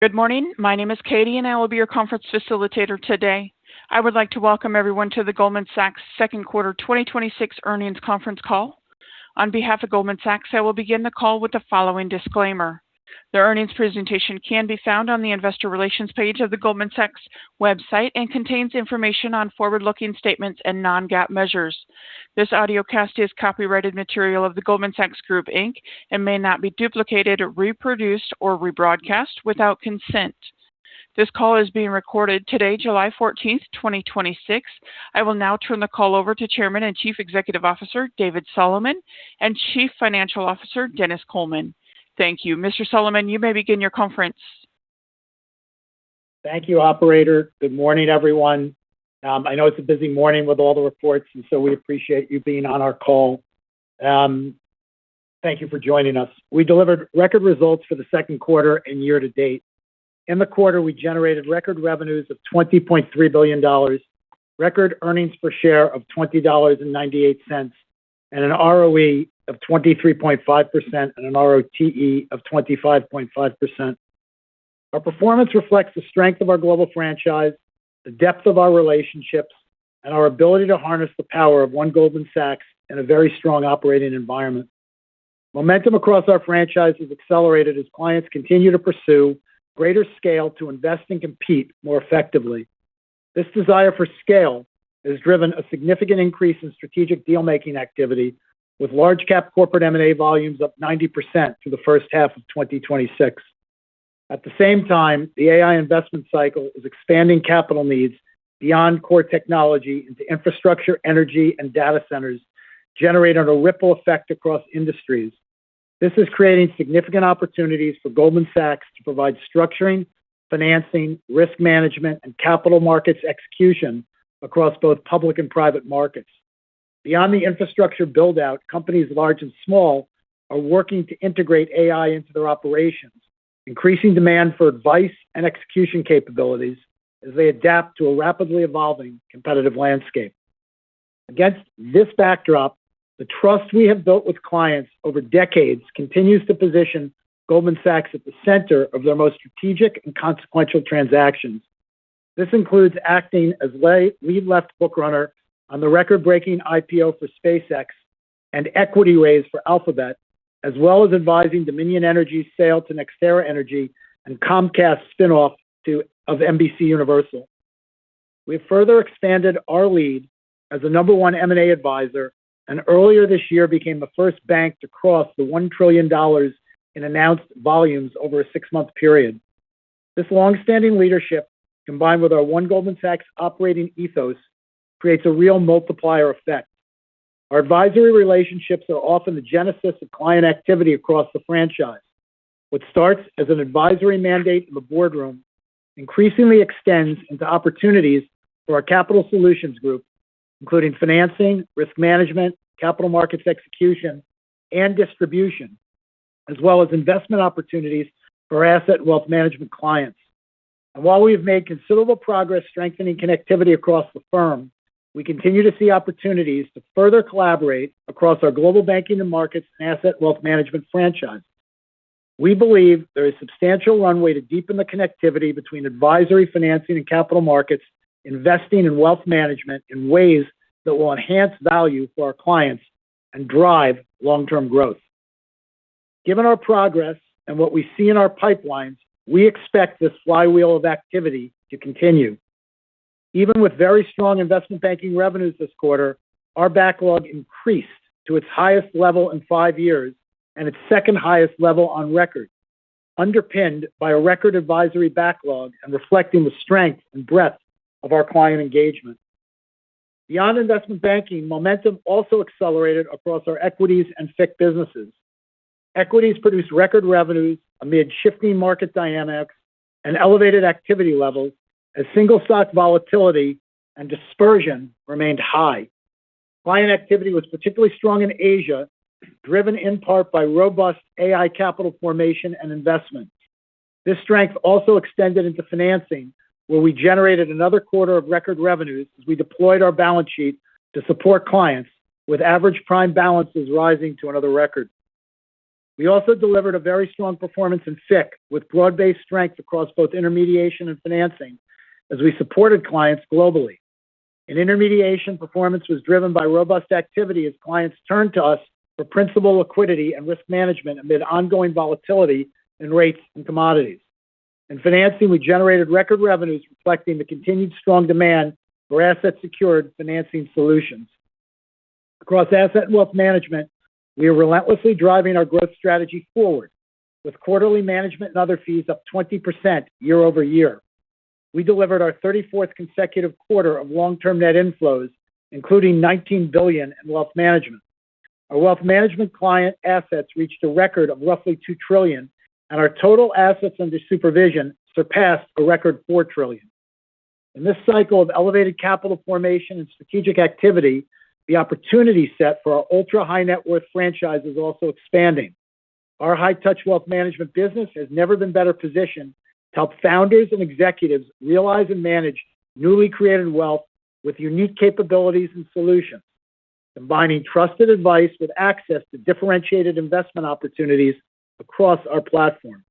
Good morning. My name is Katie, and I will be your conference facilitator today. I would like to welcome everyone to the Goldman Sachs second quarter 2026 earnings conference call. On behalf of Goldman Sachs, I will begin the call with the following disclaimer. The earnings presentation can be found on the investor relations page of the Goldman Sachs website and contains information on forward-looking statements and non-GAAP measures. This audiocast is copyrighted material of the Goldman Sachs Group, Inc. and may not be duplicated, reproduced, or rebroadcast without consent. This call is being recorded today, July 14th, 2026. I will now turn the call over to Chairman and Chief Executive Officer David Solomon and Chief Financial Officer Dennis Coleman. Thank you. Mr. Solomon, you may begin your conference. Thank you, operator. Good morning, everyone. I know it's a busy morning with all the reports, and so we appreciate you being on our call. Thank you for joining us. We delivered record results for the second quarter and year to date. In the quarter, we generated record revenues of $20.3 billion, record earnings per share of $20.98, and an ROE of 23.5% and an ROTE of 25.5%. Our performance reflects the strength of our global franchise, the depth of our relationships, and our ability to harness the power of One Goldman Sachs in a very strong operating environment. Momentum across our franchise has accelerated as clients continue to pursue greater scale to invest and compete more effectively. This desire for scale has driven a significant increase in strategic deal-making activity, with large cap corporate M&A volumes up 90% through the first half of 2026. At the same time, the AI investment cycle is expanding capital needs beyond core technology into infrastructure, energy, and data centers, generating a ripple effect across industries. This is creating significant opportunities for Goldman Sachs to provide structuring, financing, risk management, and capital markets execution across both public and private markets. Beyond the infrastructure build-out, companies large and small are working to integrate AI into their operations, increasing demand for advice and execution capabilities as they adapt to a rapidly evolving competitive landscape. Against this backdrop, the trust we have built with clients over decades continues to position Goldman Sachs at the center of their most strategic and consequential transactions. This includes acting as lead left bookrunner on the record-breaking IPO for SpaceX and equity raise for Alphabet, as well as advising Dominion Energy's sale to NextEra Energy and Comcast's spinoff of NBC Universal. We have further expanded our lead as the number one M&A advisor, and earlier this year became the first bank to cross the $1 trillion in announced volumes over a 6-month period. This long-standing leadership, combined with our One Goldman Sachs operating ethos, creates a real multiplier effect. Our advisory relationships are often the genesis of client activity across the franchise. What starts as an advisory mandate in the boardroom increasingly extends into opportunities for our capital solutions group, including financing, risk management, capital markets execution, and distribution, as well as investment opportunities for asset and wealth management clients. And while we have made considerable progress strengthening connectivity across the firm, we continue to see opportunities to further collaborate across our global banking and markets and asset wealth management franchise. We believe there is substantial runway to deepen the connectivity between advisory, financing, and capital markets, investing in wealth management in ways that will enhance value for our clients and drive long-term growth. Given our progress and what we see in our pipelines, we expect this flywheel of activity to continue. Even with very strong investment banking revenues this quarter, our backlog increased to its highest level in 5 years and its second highest level on record, underpinned by a record advisory backlog and reflecting the strength and breadth of our client engagement. Beyond investment banking, momentum also accelerated across our equities and FICC businesses. Equities produced record revenues amid shifting market dynamics and elevated activity levels as single stock volatility and dispersion remained high. Client activity was particularly strong in Asia, driven in part by robust AI capital formation and investment. This strength also extended into financing, where we generated another quarter of record revenues as we deployed our balance sheet to support clients, with average prime balances rising to another record. We also delivered a very strong performance in FICC with broad-based strength across both intermediation and financing as we supported clients globally. In intermediation, performance was driven by robust activity as clients turned to us for principal liquidity and risk management amid ongoing volatility in rates and commodities. In financing, we generated record revenues reflecting the continued strong demand for asset-secured financing solutions. Across asset and wealth management, we are relentlessly driving our growth strategy forward, with quarterly management and other fees up 20% year over year. We delivered our 34th consecutive quarter of long-term net inflows, including $19 billion in wealth management. Our wealth management client assets reached a record of roughly $2 trillion, and our total assets under supervision surpassed a record $4 trillion. In this cycle of elevated capital formation and strategic activity, the opportunity set for our ultra-high net worth franchise is also expanding. Our high-touch wealth management business has never been better positioned to help founders and executives realize and manage newly created wealth with unique capabilities and solutions, combining trusted advice with access to differentiated investment opportunities across our platform.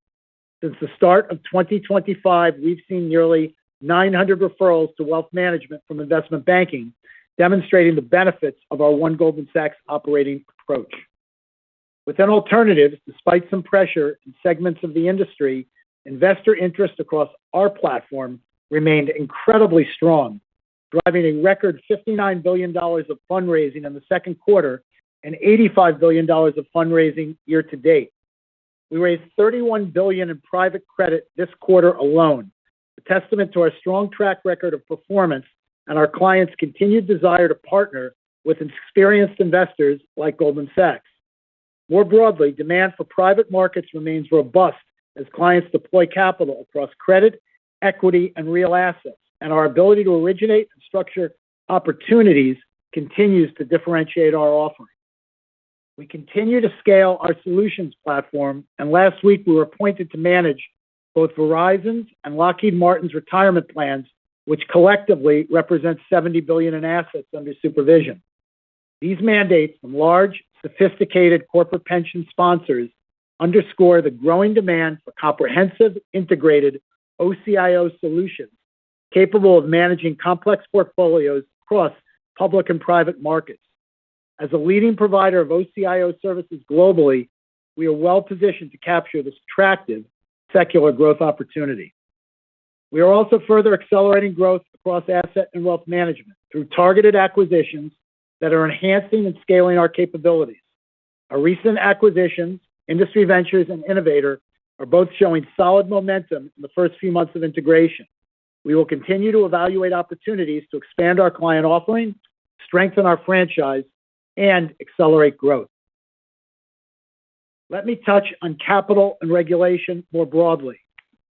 Since the start of 2025, we've seen nearly 900 referrals to wealth management from investment banking, demonstrating the benefits of our One Goldman Sachs operating approach. Within alternatives, despite some pressure in segments of the industry, investor interest across our platform remained incredibly strong, driving a record $59 billion of fundraising in the second quarter and $85 billion of fundraising year to date. We raised $31 billion in private credit this quarter alone, a testament to our strong track record of performance and our clients' continued desire to partner with experienced investors like Goldman Sachs. More broadly, demand for private markets remains robust as clients deploy capital across credit, equity, and real assets, and our ability to originate and structure opportunities continues to differentiate our offering. We continue to scale our solutions platform, and last week we were appointed to manage both Verizon's and Lockheed Martin's retirement plans, which collectively represent $70 billion in assets under supervision. These mandates from large, sophisticated corporate pension sponsors underscore the growing demand for comprehensive, integrated OCIO solutions capable of managing complex portfolios across public and private markets. As a leading provider of OCIO services globally, we are well positioned to capture this attractive secular growth opportunity. We are also further accelerating growth across asset and wealth management through targeted acquisitions that are enhancing and scaling our capabilities. Our recent acquisitions, Industry Ventures and Innovator, are both showing solid momentum in the first few months of integration. We will continue to evaluate opportunities to expand our client offering, strengthen our franchise, and accelerate growth. Let me touch on capital and regulation more broadly.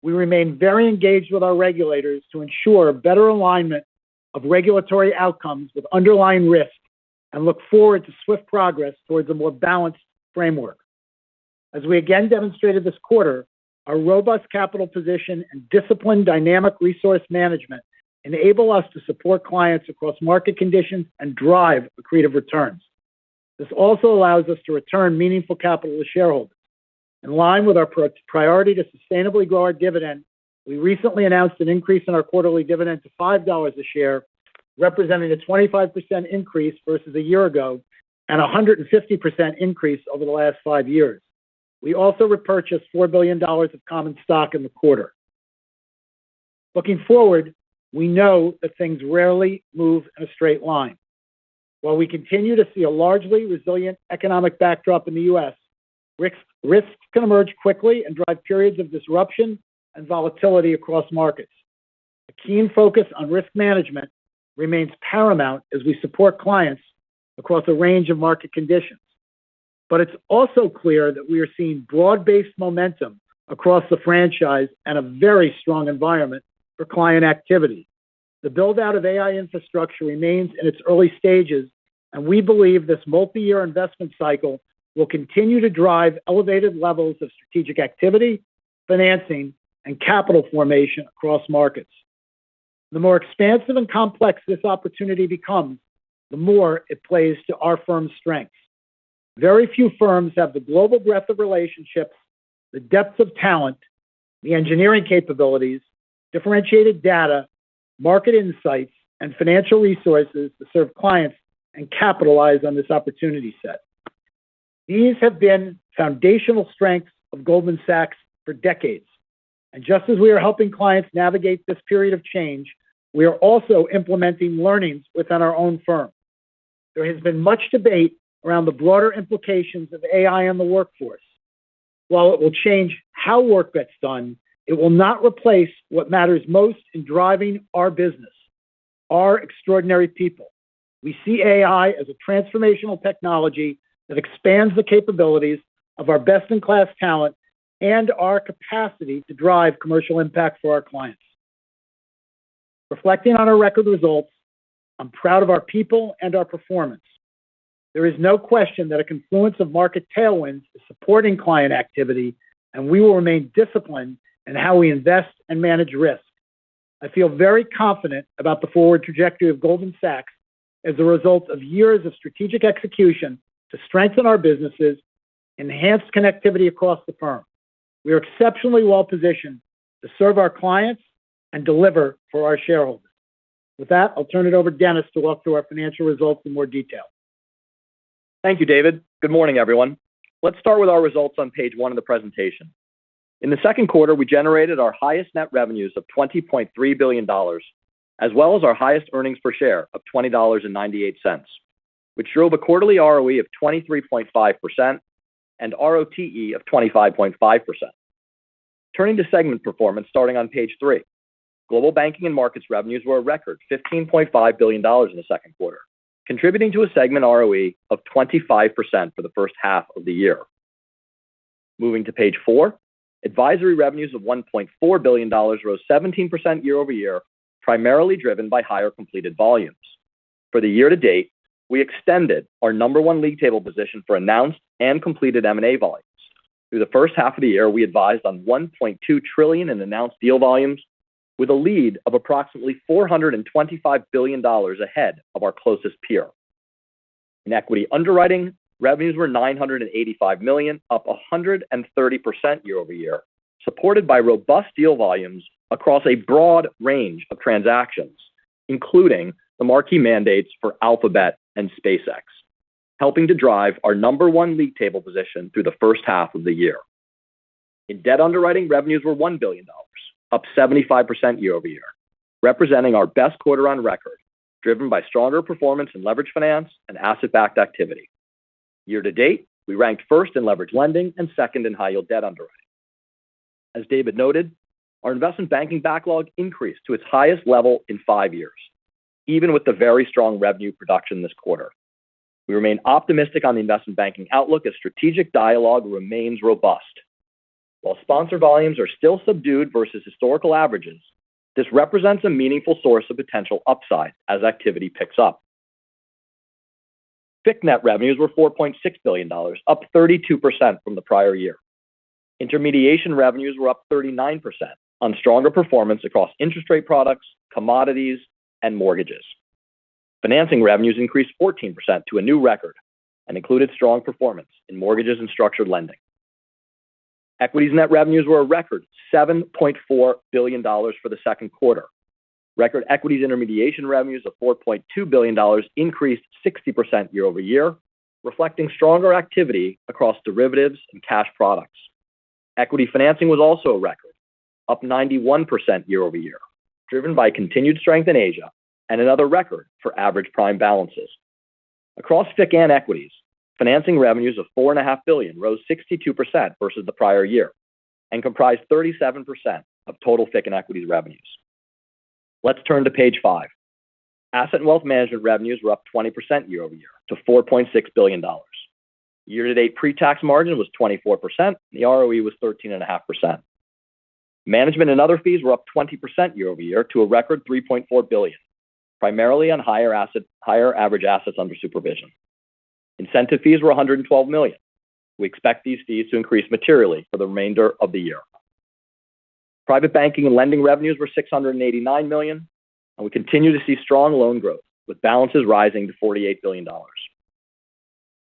We remain very engaged with our regulators to ensure better alignment of regulatory outcomes with underlying risk and look forward to swift progress towards a more balanced framework. As we again demonstrated this quarter, our robust capital position and disciplined dynamic resource management enable us to support clients across market conditions and drive accretive returns. This also allows us to return meaningful capital to shareholders. In line with our priority to sustainably grow our dividend, we recently announced an increase in our quarterly dividend to $5 a share, representing a 25% increase versus a year ago and a 150% increase over the last 5 years. We also repurchased $4 billion of common stock in the quarter. Looking forward, we know that things rarely move in a straight line. While we continue to see a largely resilient economic backdrop in the U.S., risks can emerge quickly and drive periods of disruption and volatility across markets. A keen focus on risk management remains paramount as we support clients across a range of market conditions. But it's also clear that we are seeing broad-based momentum across the franchise and a very strong environment for client activity. The build-out of AI infrastructure remains in its early stages, and we believe this multi-year investment cycle will continue to drive elevated levels of strategic activity, financing, and capital formation across markets. The more expansive and complex this opportunity becomes, the more it plays to our firm's strengths. Very few firms have the global breadth of relationships, the depth of talent, the engineering capabilities, differentiated data, market insights, and financial resources to serve clients and capitalize on this opportunity set. These have been foundational strengths of Goldman Sachs for decades. And just as we are helping clients navigate this period of change, we are also implementing learnings within our own firm. There has been much debate around the broader implications of AI on the workforce. While it will change how work gets done, it will not replace what matters most in driving our business, our extraordinary people. We see AI as a transformational technology that expands the capabilities of our best-in-class talent and our capacity to drive commercial impact for our clients. Reflecting on our record results, I'm proud of our people and our performance. There is no question that a confluence of market tailwinds is supporting client activity, and we will remain disciplined in how we invest and manage risk. I feel very confident about the forward trajectory of Goldman Sachs as a result of years of strategic execution to strengthen our businesses, enhance connectivity across the firm. We are exceptionally well positioned to serve our clients and deliver for our shareholders. With that, I'll turn it over to Dennis to walk through our financial results in more detail. Thank you, David. Good morning, everyone. Let's start with our results on page 1 of the presentation. In the second quarter, we generated our highest net revenues of $20.3 billion, as well as our highest earnings per share of $20.98, which drove a quarterly ROE of 23.5% and ROTE of 25.5%. Turning to segment performance starting on page 3. Global Banking and Markets revenues were a record $15.5 billion in the second quarter, contributing to a segment ROE of 25% for the first half of the year. Moving to page 4, advisory revenues of $1.4 billion rose 17% year over year, primarily driven by higher completed volumes. For the year to date, we extended our number 1 league table position for announced and completed M&A volumes. Through the first half of the year, we advised on $1.2 trillion in announced deal volumes, with a lead of approximately $425 billion ahead of our closest peer. In equity underwriting, revenues were $985 million, up 130% year over year, supported by robust deal volumes across a broad range of transactions, including the marquee mandates for Alphabet and SpaceX, helping to drive our number 1 league table position through the first half of the year. In debt underwriting, revenues were $1 billion, up 75% year over year, representing our best quarter on record, driven by stronger performance in leverage finance and asset-backed activity. Year to date, we ranked first in leverage lending and second in high-yield debt underwriting. As David noted, our investment banking backlog increased to its highest level in 5 years, even with the very strong revenue production this quarter. We remain optimistic on the investment banking outlook as strategic dialogue remains robust. While sponsor volumes are still subdued versus historical averages, this represents a meaningful source of potential upside as activity picks up. FICC net revenues were $4.6 billion, up 32% from the prior year. Intermediation revenues were up 39% on stronger performance across interest rate products, commodities, and mortgages. Financing revenues increased 14% to a new record and included strong performance in mortgages and structured lending. Equities net revenues were a record $7.4 billion for the second quarter. Record equities intermediation revenues of $4.2 billion increased 60% year over year, reflecting stronger activity across derivatives and cash products. Equity financing was also a record, up 91% year over year, driven by continued strength in Asia and another record for average prime balances. Across FICC and equities, financing revenues of $4.5 billion rose 62% versus the prior year and comprised 37% of total FICC and equities revenues. Let's turn to page 5. Asset and wealth management revenues were up 20% year over year to $4.6 billion. Year-to-date pre-tax margin was 24%, and the ROE was 13.5%. Management and other fees were up 20% year over year to a record $3.4 billion, primarily on higher average assets under supervision. Incentive fees were $112 million. We expect these fees to increase materially for the remainder of the year. Private banking and lending revenues were $689 million, and we continue to see strong loan growth, with balances rising to $48 billion.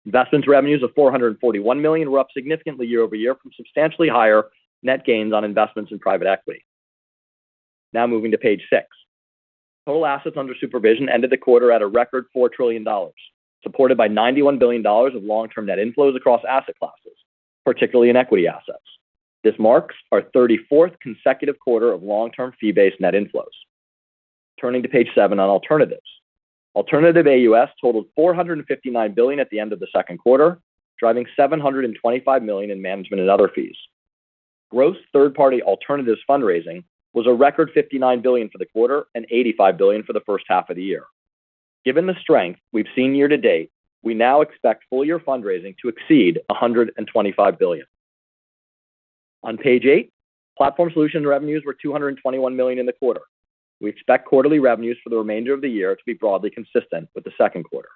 Investments revenues of $441 million were up significantly year over year from substantially higher net gains on investments in private equity. Now moving to page 6. Total assets under supervision ended the quarter at a record $4 trillion, supported by $91 billion of long-term net inflows across asset classes, particularly in equity assets. This marks our 34th consecutive quarter of long-term fee-based net inflows. Turning to page 7 on alternatives. Alternative AUS totaled $459 billion at the end of the second quarter, driving $725 million in management and other fees. Gross third-party alternatives fundraising was a record $59 billion for the quarter and $85 billion for the first half of the year. Given the strength we've seen year to date, we now expect full-year fundraising to exceed $125 billion. On page 8, platform solution revenues were $221 million in the quarter. We expect quarterly revenues for the remainder of the year to be broadly consistent with the second quarter.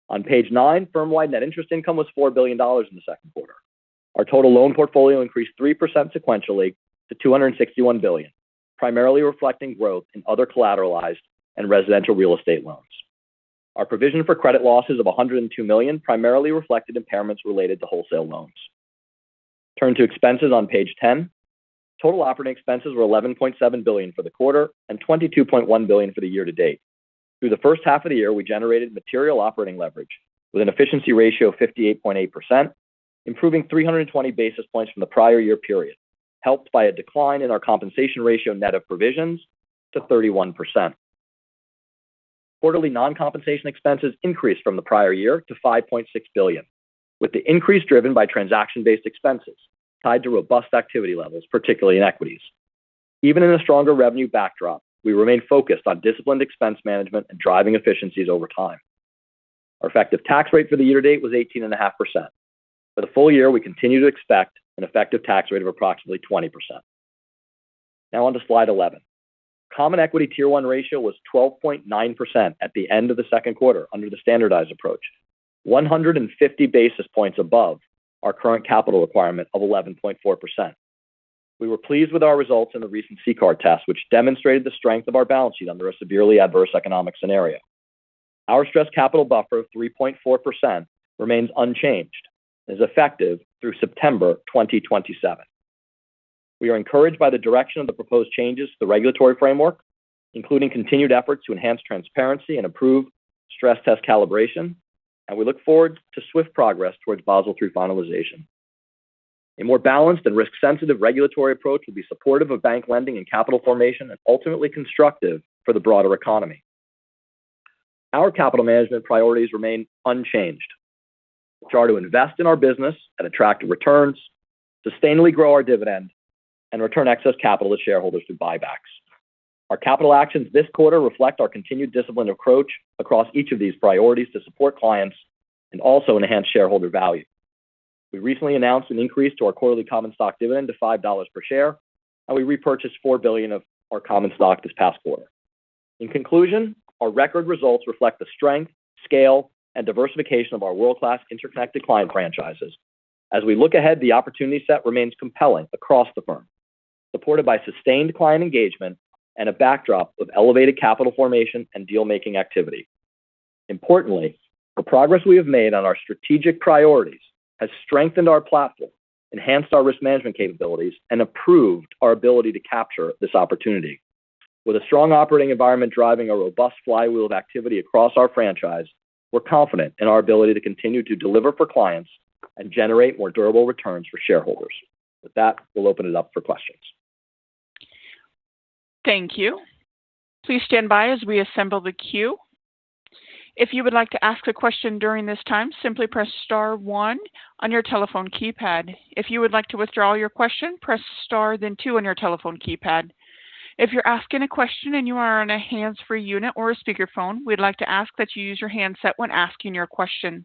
On page 9, firm-wide net interest income was $4 billion in the second quarter. Our total loan portfolio increased 3% sequentially to $261 billion, primarily reflecting growth in other collateralized and residential real estate loans. Our provision for credit losses of $102 million primarily reflected impairments related to wholesale loans. Turn to expenses on page 10. Total operating expenses were $11.7 billion for the quarter and $22.1 billion for the year to date. Through the first half of the year, we generated material operating leverage with an efficiency ratio of 58.8%, improving 320 basis points from the prior year period, helped by a decline in our compensation ratio net of provisions to 31%. Quarterly non-compensation expenses increased from the prior year to $5.6 billion, with the increase driven by transaction-based expenses tied to robust activity levels, particularly in equities. Even in a stronger revenue backdrop, we remain focused on disciplined expense management and driving efficiencies over time. Our effective tax rate for the year to date was 18.5%. For the full year, we continue to expect an effective tax rate of approximately 20%. Now on to slide 11. Common equity tier 1 ratio was 12.9% at the end of the second quarter under the standardized approach, 150 basis points above our current capital requirement of 11.4%. We were pleased with our results in the recent CCAR test, which demonstrated the strength of our balance sheet under a severely adverse economic scenario. Our stress capital buffer of 3.4% remains unchanged and is effective through September 2027. We are encouraged by the direction of the proposed changes to the regulatory framework, including continued efforts to enhance transparency and improve stress test calibration, and we look forward to swift progress towards Basel III finalization. A more balanced and risk-sensitive regulatory approach will be supportive of bank lending and capital formation and ultimately constructive for the broader economy. Our capital management priorities remain unchanged, which are to invest in our business at attractive returns, sustainably grow our dividend, and return excess capital to shareholders through buybacks. Our capital actions this quarter reflect our continued disciplined approach across each of these priorities to support clients and also enhance shareholder value. We recently announced an increase to our quarterly common stock dividend to $5 per share, and we repurchased $4 billion of our common stock this past quarter. In conclusion, our record results reflect the strength, scale, and diversification of our world-class interconnected client franchises. As we look ahead, the opportunity set remains compelling across the firm, supported by sustained client engagement and a backdrop of elevated capital formation and deal-making activity. Importantly, the progress we have made on our strategic priorities has strengthened our platform, enhanced our risk management capabilities, and improved our ability to capture this opportunity. With a strong operating environment driving a robust flywheel of activity across our franchise, we're confident in our ability to continue to deliver for clients and generate more durable returns for shareholders. With that, we'll open it up for questions. Thank you. Please stand by as we assemble the queue. If you would like to ask a question during this time, simply press star 1 on your telephone keypad. If you would like to withdraw your question, press star then 2 on your telephone keypad. If you're asking a question and you are on a hands-free unit or a speakerphone, we'd like to ask that you use your handset when asking your question.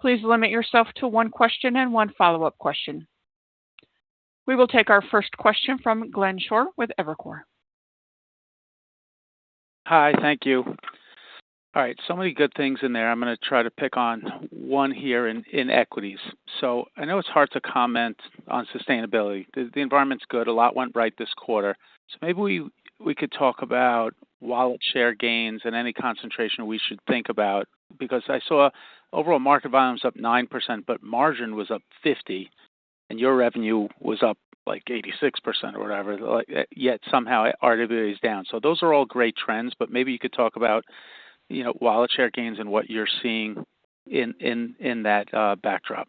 Please limit yourself to 1 question and 1 follow-up question. We will take our first question from Glenn Schorr with Evercore. Hi, thank you. All right, so many good things in there. I'm going to try to pick on one here in equities. So I know it's hard to comment on sustainability. The environment's good. A lot went right this quarter. So maybe we could talk about wallet share gains and any concentration we should think about? Because I saw overall market volumes up 9%, but margin was up 50%, and your revenue was up like 86% or whatever, yet somehow RWA is down. So those are all great trends, but maybe you could talk about, wallet share gains and what you're seeing in that backdrop.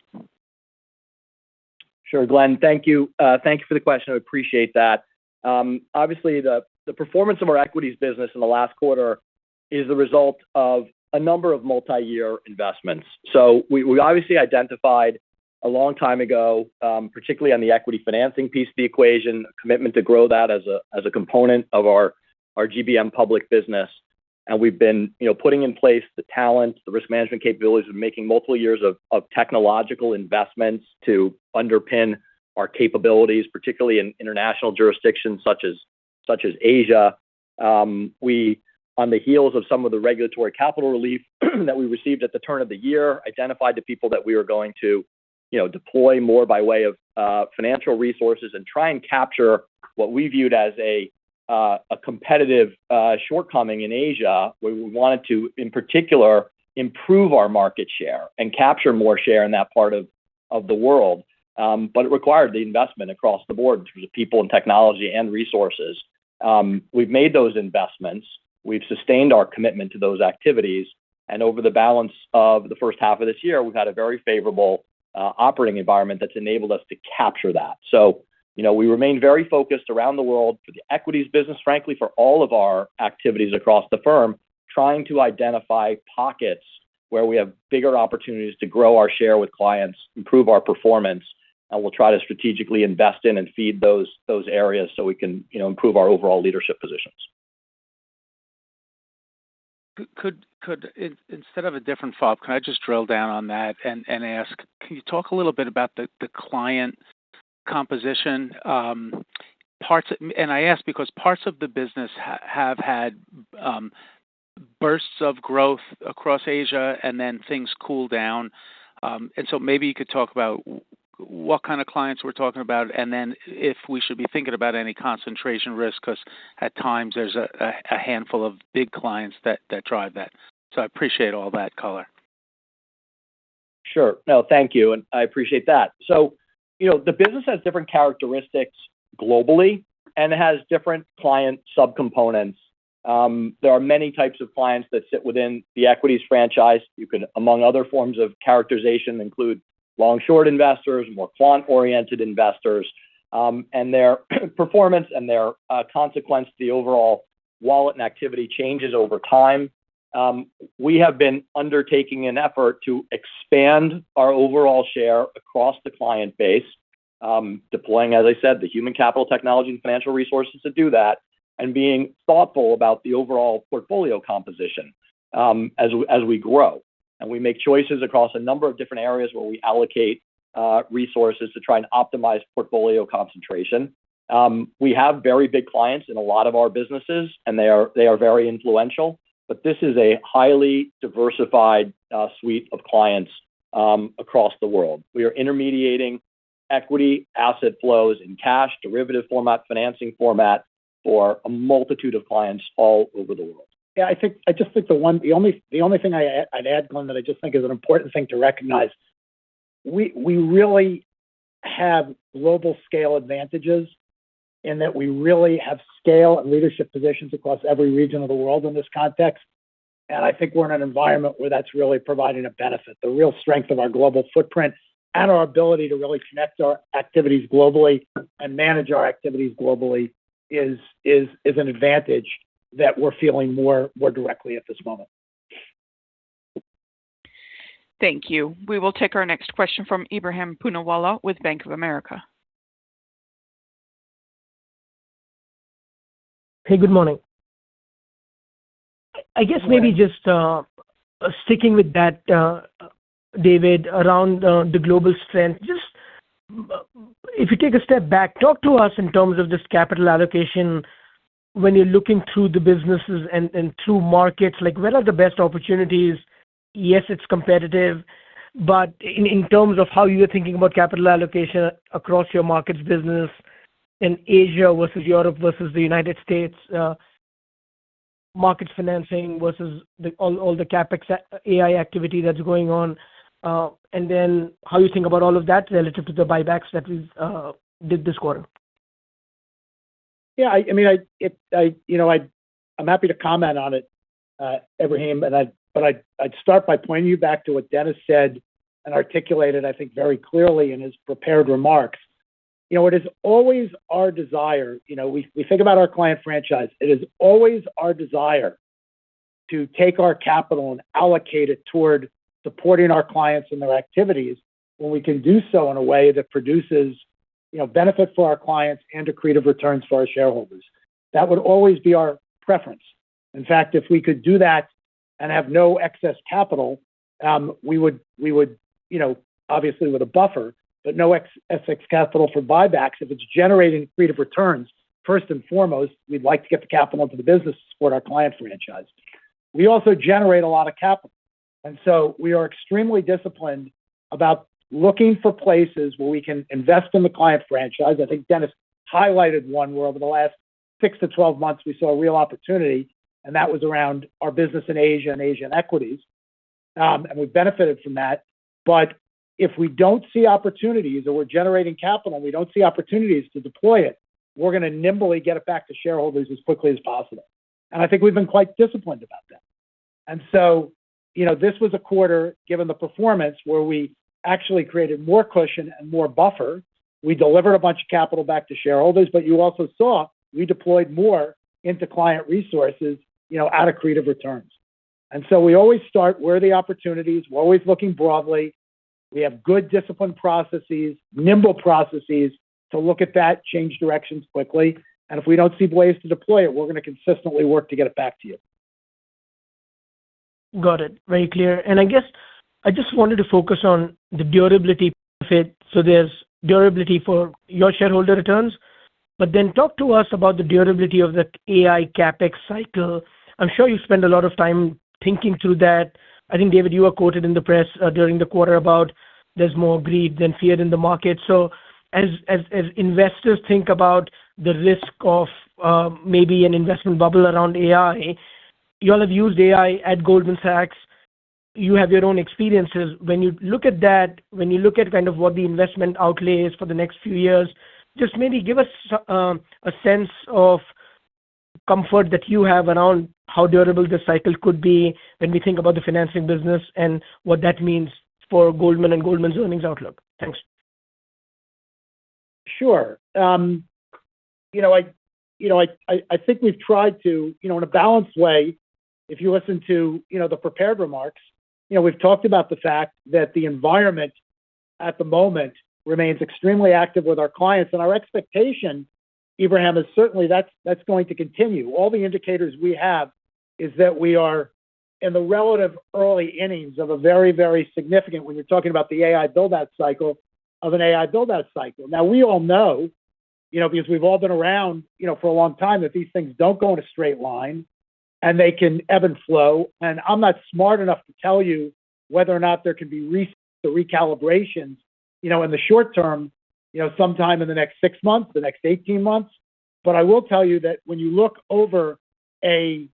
Sure, Glenn. Thank you. Thank you for the question. I appreciate that. Obviously, the performance of our equities business in the last quarter is the result of a number of multi-year investments. So we obviously identified a long time ago, particularly on the equity financing piece of the equation, a commitment to grow that as a component of our GBM public business. And we've been, putting in place the talent, the risk management capabilities, of making multiple years of technological investments to underpin our capabilities, particularly in international jurisdictions such as Asia. We, on the heels of some of the regulatory capital relief that we received at the turn of the year, identified the people that we were going to, deploy more by way of financial resources and try and capture what we viewed as a competitive shortcoming in Asia, where we wanted to, in particular, improve our market share and capture more share in that part of the world. But it required the investment across the board in terms of people and technology and resources. We've made those investments. We've sustained our commitment to those activities. And over the balance of the first half of this year, we've had a very favorable operating environment that's enabled us to capture that. So, we remain very focused around the world for the equities business, frankly, for all of our activities across the firm, trying to identify pockets where we have bigger opportunities to grow our share with clients, improve our performance, and we'll try to strategically invest in and feed those areas so we can, improve our overall leadership positions. Could instead of a different follow-up, can I just drill down on that and ask, can you talk a little bit about the client composition? And I ask because parts of the business have had bursts of growth across Asia, and then things cool down. And so maybe you could talk about what kind of clients we're talking about, and then if we should be thinking about any concentration risk, because at times there's a handful of big clients that drive that. So I appreciate all that color. Sure. No, thank you. And I appreciate that. So, the business has different characteristics globally, and it has different client subcomponents. There are many types of clients that sit within the equities franchise. You could, among other forms of characterization, include long-short investors, more quant-oriented investors, and their performance and their consequence to the overall wallet and activity changes over time. We have been undertaking an effort to expand our overall share across the client base, deploying, as I said, the human capital, technology, and financial resources to do that, and being thoughtful about the overall portfolio composition as we grow. And we make choices across a number of different areas where we allocate resources to try and optimize portfolio concentration. We have very big clients in a lot of our businesses, and they are very influential. But this is a highly diversified suite of clients across the world. We are intermediating equity asset flows in cash, derivative format, financing format for a multitude of clients all over the world. Yeah, I just think the only thing I'd add, Glenn, that I just think is an important thing to recognize, we really have global scale advantages in that we really have scale and leadership positions across every region of the world in this context. And I think we're in an environment where that's really providing a benefit. The real strength of our global footprint and our ability to really connect our activities globally and manage our activities globally is an advantage that we're feeling more directly at this moment. Thank you. We will take our next question from Ebrahim Poonawala with Bank of America. Hey, good morning. I guess maybe just sticking with that, David, around the global strength, just if you take a step back, talk to us in terms of just capital allocation when you're looking through the businesses and through markets, like where are the best opportunities? Yes, it's competitive, but in terms of how you're thinking about capital allocation across your markets business in Asia versus Europe versus the United States, markets financing versus all the CapEx AI activity that's going on, and then how you think about all of that relative to the buybacks that we've did this quarter. Yeah, I'm happy to comment on it, Ibrahim, but I'd start by pointing you back to what Dennis said and articulated, I think, very clearly in his prepared remarks. It is always our desire, we think about our client franchise. It is always our desire to take our capital and allocate it toward supporting our clients and their activities when we can do so in a way that produces, benefit for our clients and accretive returns for our shareholders. That would always be our preference. In fact, if we could do that and have no excess capital, we would, obviously with a buffer, but no excess capital for buybacks. If it's generating accretive returns, first and foremost, we'd like to get the capital into the business to support our client franchise. We also generate a lot of capital. And so we are extremely disciplined about looking for places where we can invest in the client franchise. I think Dennis highlighted one where over the last 6 to 12 months, we saw a real opportunity, and that was around our business in Asia and Asian equities. And we benefited from that. But if we don't see opportunities or we're generating capital and we don't see opportunities to deploy it, we're going to nimbly get it back to shareholders as quickly as possible. And I think we've been quite disciplined about that. And so, this was a quarter, given the performance, where we actually created more cushion and more buffer. We delivered a bunch of capital back to shareholders, but you also saw we deployed more into client resources, at accretive returns. And so we always start where the opportunities, we're always looking broadly. We have good disciplined processes, nimble processes to look at that, change directions quickly. And if we don't see ways to deploy it, we're going to consistently work to get it back to you. Got it. Very clear. And I guess I just wanted to focus on the durability of it. So there's durability for your shareholder returns, but then talk to us about the durability of the AI CapEx cycle. I'm sure you spend a lot of time thinking through that. I think, David, you were quoted in the press during the quarter about there's more greed than fear in the market. So as investors think about the risk of maybe an investment bubble around AI, you all have used AI at Goldman Sachs. You have your own experiences. When you look at that, when you look at kind of what the investment outlay is for the next few years, just maybe give us a sense of comfort that you have around how durable this cycle could be when we think about the financing business and what that means for Goldman and Goldman's earnings outlook. Thanks. Sure. I think we've tried to, in a balanced way, if you listen to, the prepared remarks, we've talked about the fact that the environment at the moment remains extremely active with our clients. And our expectation, Ibrahim, is certainly that's going to continue. All the indicators we have is that we are in the relative early innings of a very, very significant, when you're talking about the AI build-out cycle, of an AI build-out cycle. Now, we all know, because we've all been around, for a long time, that these things don't go in a straight line and they can ebb and flow. And I'm not smart enough to tell you whether or not there can be recalibrations, in the short term, sometime in the next 6 months, the next 18 months. But I will tell you that when you look over a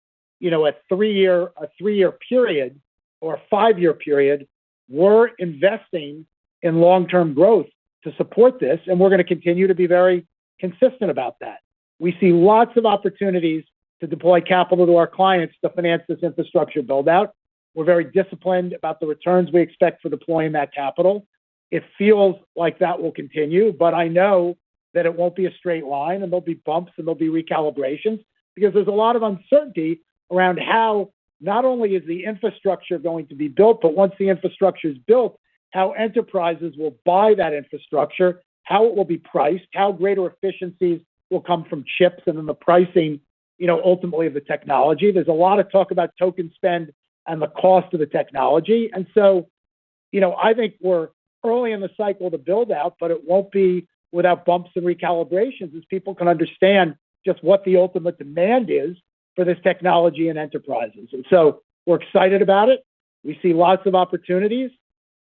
3-year period or a 5-year period, we're investing in long-term growth to support this, and we're going to continue to be very consistent about that. We see lots of opportunities to deploy capital to our clients to finance this infrastructure build-out. We're very disciplined about the returns we expect for deploying that capital. It feels like that will continue, but I know that it won't be a straight line, and there'll be bumps and there'll be recalibrations, because there's a lot of uncertainty around how not only is the infrastructure going to be built, but once the infrastructure is built, how enterprises will buy that infrastructure, how it will be priced, how greater efficiencies will come from chips, and then the pricing, ultimately of the technology. There's a lot of talk about token spend and the cost of the technology. And so, I think we're early in the cycle to build out, but it won't be without bumps and recalibrations as people can understand just what the ultimate demand is for this technology and enterprises. And so we're excited about it. We see lots of opportunities.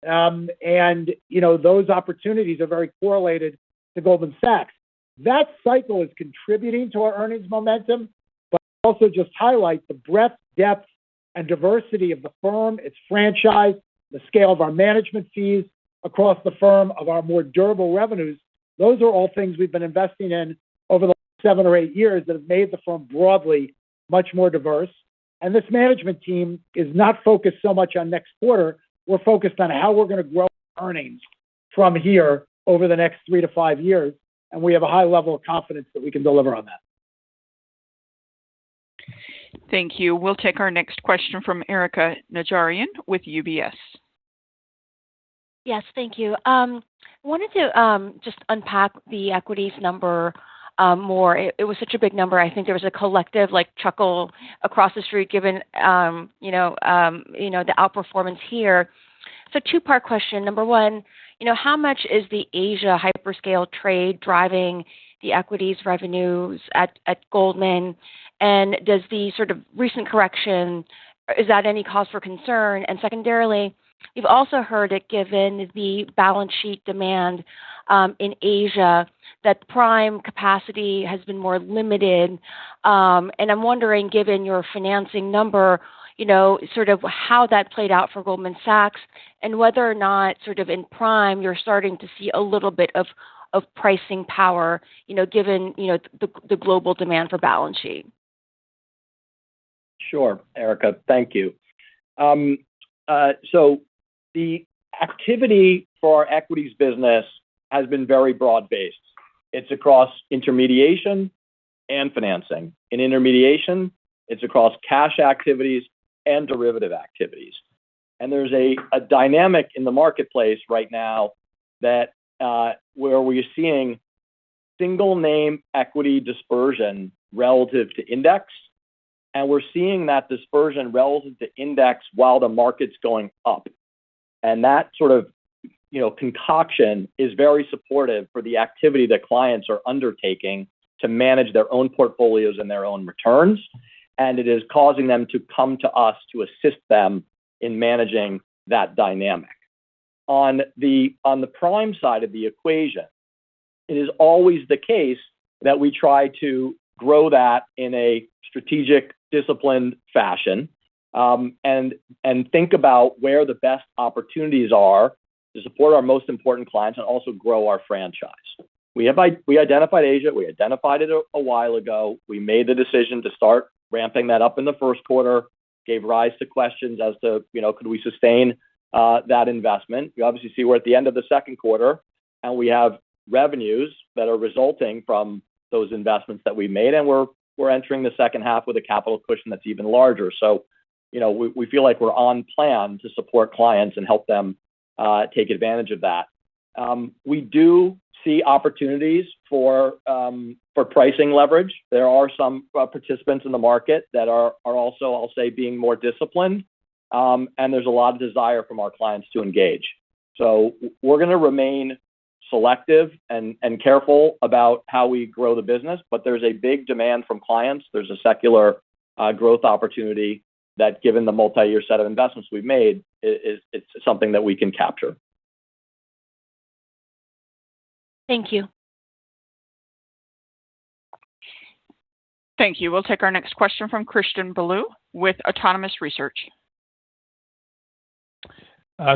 Those opportunities are very correlated to Goldman Sachs. That cycle is contributing to our earnings momentum, but also just highlight the breadth, depth, and diversity of the firm, its franchise, the scale of our management fees across the firm, of our more durable revenues. Those are all things we've been investing in over the last 7 or 8 years that have made the firm broadly much more diverse. And this management team is not focused so much on next quarter. We're focused on how we're going to grow earnings from here over the next 3 to 5 years. And we have a high level of confidence that we can deliver on that. Thank you. We'll take our next question from Erica Najarian with UBS. Yes, thank you. I wanted to just unpack the equities number more. It was such a big number. I think there was a collective chuckle across the street given the outperformance here. So two-part question. Number one, how much is the Asia hyperscale trade driving the equities revenues at Goldman? And does the sort of recent correction, is that any cause for concern? And secondarily, we've also heard it given the balance sheet demand in Asia that prime capacity has been more limited. And I'm wondering, given your financing number, sort of how that played out for Goldman Sachs and whether or not sort of in prime you're starting to see a little bit of pricing power, given, the global demand for balance sheet. Sure, Erica. Thank you. So the activity for our equities business has been very broad-based. It's across intermediation and financing. In intermediation, it's across cash activities and derivative activities. And there's a dynamic in the marketplace right now that where we're seeing single name equity dispersion relative to index. And we're seeing that dispersion relative to index while the market's going up. And that sort of, concoction is very supportive for the activity that clients are undertaking to manage their own portfolios and their own returns. And it is causing them to come to us to assist them in managing that dynamic. On the prime side of the equation, it is always the case that we try to grow that in a strategic, disciplined fashion, and think about where the best opportunities are to support our most important clients and also grow our franchise. We identified Asia. We identified it a while ago. We made the decision to start ramping that up in the first quarter, gave rise to questions as to, could we sustain that investment? You obviously see we're at the end of the second quarter, and we have revenues that are resulting from those investments that we made, and we're entering the second half with a capital cushion that's even larger. So, we feel like we're on plan to support clients and help them take advantage of that. We do see opportunities for pricing leverage. There are some participants in the market that are also, I'll say, being more disciplined, and there's a lot of desire from our clients to engage. So we're going to remain selective and careful about how we grow the business, but there's a big demand from clients. There's a secular growth opportunity that, given the multi-year set of investments we've made, it's something that we can capture. Thank you. Thank you. We'll take our next question from Christian Belu with Autonomous Research.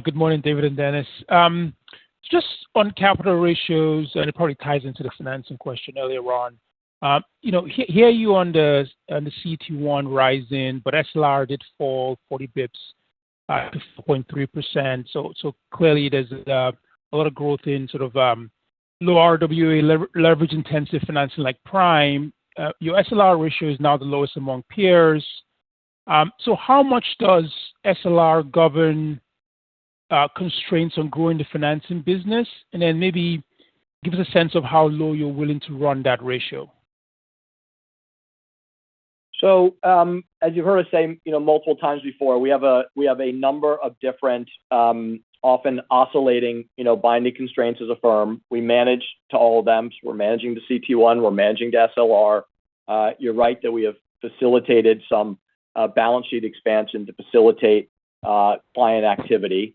Good morning, David and Dennis. Just on capital ratios, and it probably ties into the financing question earlier on. Hear you on the CET1 rising, but SLR did fall 40 bips to 4.3%. So clearly there's a lot of growth in sort of low RWA leverage intensive financing like prime. Your SLR ratio is now the lowest among peers. So how much does SLR govern constraints on growing the financing business? And then maybe give us a sense of how low you're willing to run that ratio. So, as you've heard us say, multiple times before, we have a number of different, often oscillating, binding constraints as a firm. We manage to all of them. So we're managing to CET1, we're managing to SLR. You're right that we have facilitated some balance sheet expansion to facilitate client activity.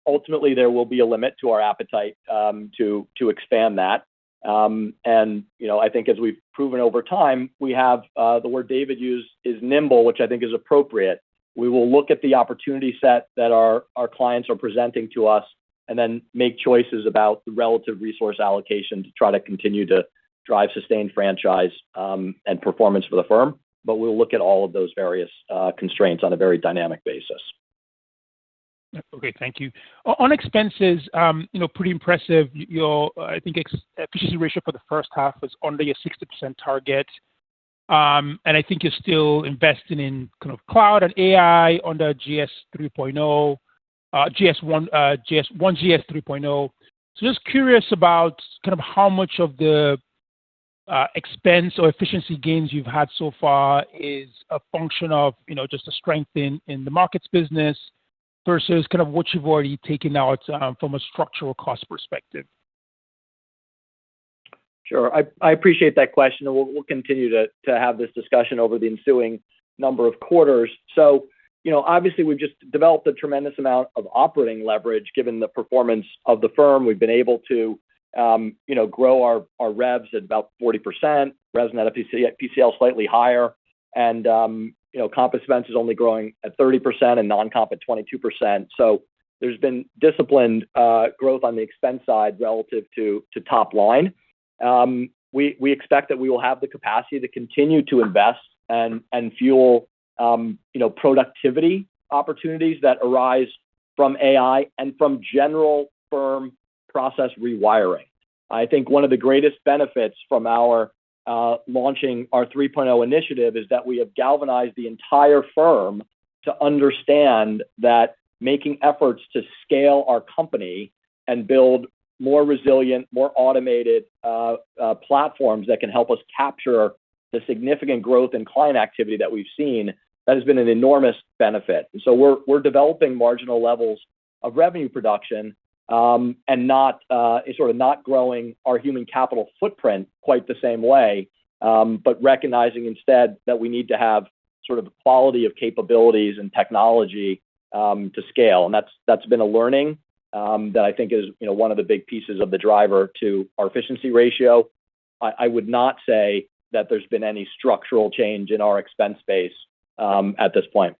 Ultimately, there will be a limit to our appetite to expand that. And, I think as we've proven over time, we have the word David used is nimble, which I think is appropriate. We will look at the opportunity set that our clients are presenting to us and then make choices about the relative resource allocation to try to continue to drive sustained franchise and performance for the firm. But we'll look at all of those various constraints on a very dynamic basis. Okay, thank you. On expenses, pretty impressive. Your, I think, efficiency ratio for the first half was under your 60% target. And I think you're still investing in kind of cloud and AI under GS 3.0, GS 3.0. So just curious about kind of how much of the expense or efficiency gains you've had so far is a function of, just a strength in the markets business versus kind of what you've already taken out from a structural cost perspective. Sure. I appreciate that question, and we'll continue to have this discussion over the ensuing number of quarters. So, obviously we've just developed a tremendous amount of operating leverage given the performance of the firm. We've been able to, grow our revs at about 40%, revs net of PCL slightly higher, and comp expense is only growing at 30% and non-comp at 22%. So there's been disciplined growth on the expense side relative to top line. We expect that we will have the capacity to continue to invest and fuel productivity opportunities that arise from AI and from general firm process rewiring. I think one of the greatest benefits from our launching our 3.0 initiative is that we have galvanized the entire firm to understand that making efforts to scale our company and build more resilient, more automated platforms that can help us capture the significant growth in client activity that we've seen, that has been an enormous benefit. And so we're developing marginal levels of revenue production and not growing our human capital footprint quite the same way, but recognizing instead that we need to have sort of the quality of capabilities and technology to scale. And that's been a learning that I think is one of the big pieces of the driver to our efficiency ratio. I would not say that there's been any structural change in our expense base at this point.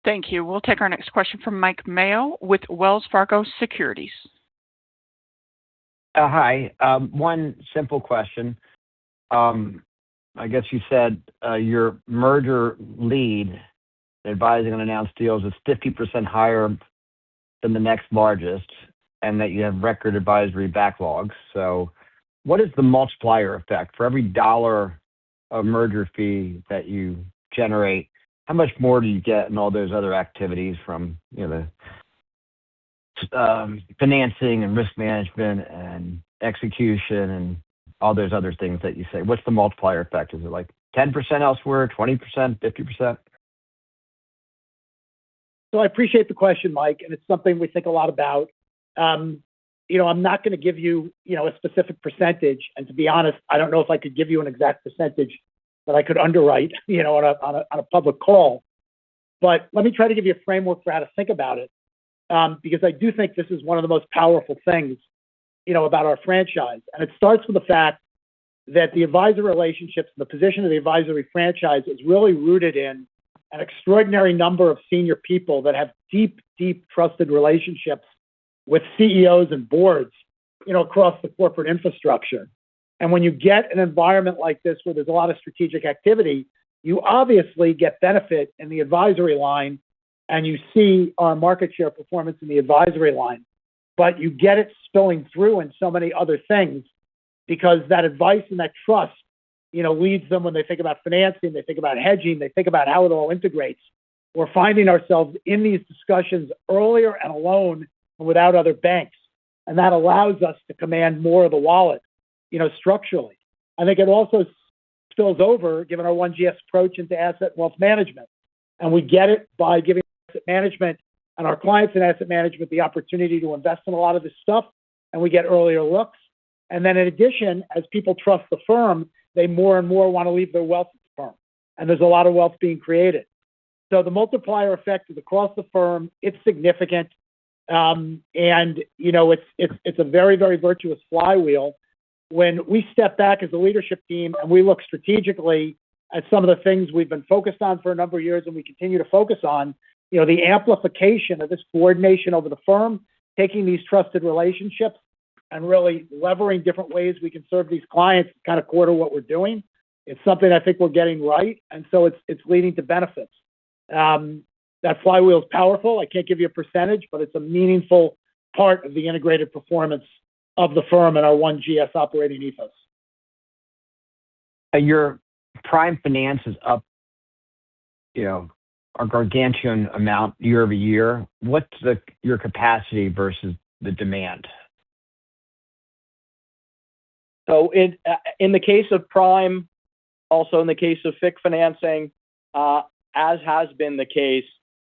Thank you. We'll take our next question from Mike Mayo with Wells Fargo Securities. Hi. One simple question. I guess you said your merger lead, advising on announced deals, is 50% higher than the next largest, and that you have record advisory backlogs. So what is the multiplier effect? For every dollar of merger fee that you generate, how much more do you get in all those other activities from the financing and risk management and execution and all those other things that you say? What's the multiplier effect? Is it like 10% elsewhere, 20%, 50%? So I appreciate the question, Mike, and it's something we think a lot about. I'm not going to give you, a specific percentage, and to be honest, I don't know if I could give you an exact percentage that I could underwrite, on a public call. But let me try to give you a framework for how to think about it, because I do think this is one of the most powerful things, about our franchise. And it starts with the fact that the advisor relationships, the position of the advisory franchise is really rooted in an extraordinary number of senior people that have deep, deep trusted relationships with CEOs and boards, across the corporate infrastructure. And when you get an environment like this where there's a lot of strategic activity, you obviously get benefit in the advisory line, and you see our market share performance in the advisory line. But you get it spilling through in so many other things, because that advice and that trust, leads them when they think about financing, they think about hedging, they think about how it all integrates. We're finding ourselves in these discussions earlier and alone and without other banks. And that allows us to command more of the wallet, structurally. I think it also spills over, given our One GS approach, into asset wealth management. And we get it by giving asset management and our clients in asset management the opportunity to invest in a lot of this stuff, and we get earlier looks. And then in addition, as people trust the firm, they more and more want to leave their wealth at the firm. And there's a lot of wealth being created. So the multiplier effect is across the firm. It's significant. It's a very, very virtuous flywheel. When we step back as a leadership team and we look strategically at some of the things we've been focused on for a number of years and we continue to focus on, the amplification of this coordination over the firm, taking these trusted relationships and really levering different ways we can serve these clients, kind of core to what we're doing. It's something I think we're getting right, and so it's leading to benefits. That flywheel is powerful. I can't give you a percentage, but it's a meaningful part of the integrated performance of the firm and our One GS operating ethos. Your prime finance is up, a gargantuan amount year-over-year. What's your capacity versus the demand? So in the case of prime, also in the case of FIC financing, as has been the case,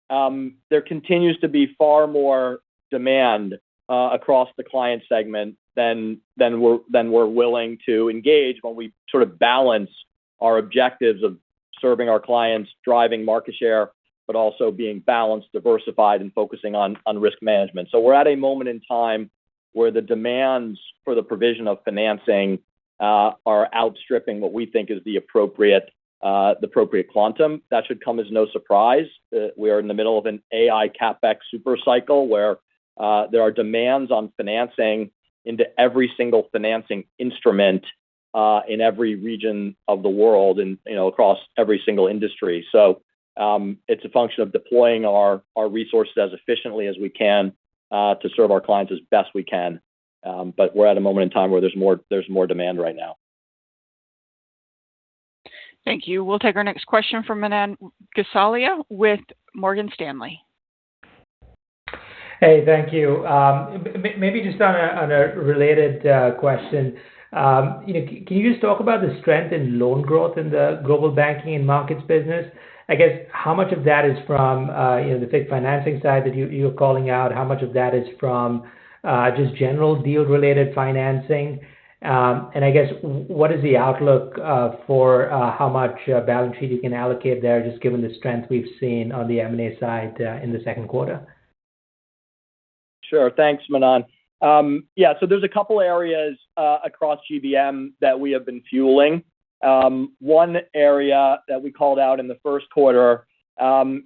there continues to be far more demand across the client segment than we're willing to engage when we sort of balance our objectives of serving our clients, driving market share, but also being balanced, diversified, and focusing on risk management. So we're at a moment in time where the demands for the provision of financing are outstripping what we think is the appropriate quantum. That should come as no surprise. We are in the middle of an AI CapEx super cycle where there are demands on financing into every single financing instrument in every region of the world and across every single industry. So it's a function of deploying our resources as efficiently as we can to serve our clients as best we can. But we're at a moment in time where there's more demand right now. Thank you. We'll take our next question from Manan Gosalia with Morgan Stanley. Hey, thank you. Maybe just on a related question, can you just talk about the strength in loan growth in the global banking and markets business? I guess how much of that is from the FIC financing side that you're calling out? How much of that is from just general deal-related financing? And I guess what is the outlook for how much balance sheet you can allocate there, just given the strength we've seen on the M&A side in the second quarter? Sure. Thanks, Manan. So there's a couple areas across GBM that we have been fueling. One area that we called out in the first quarter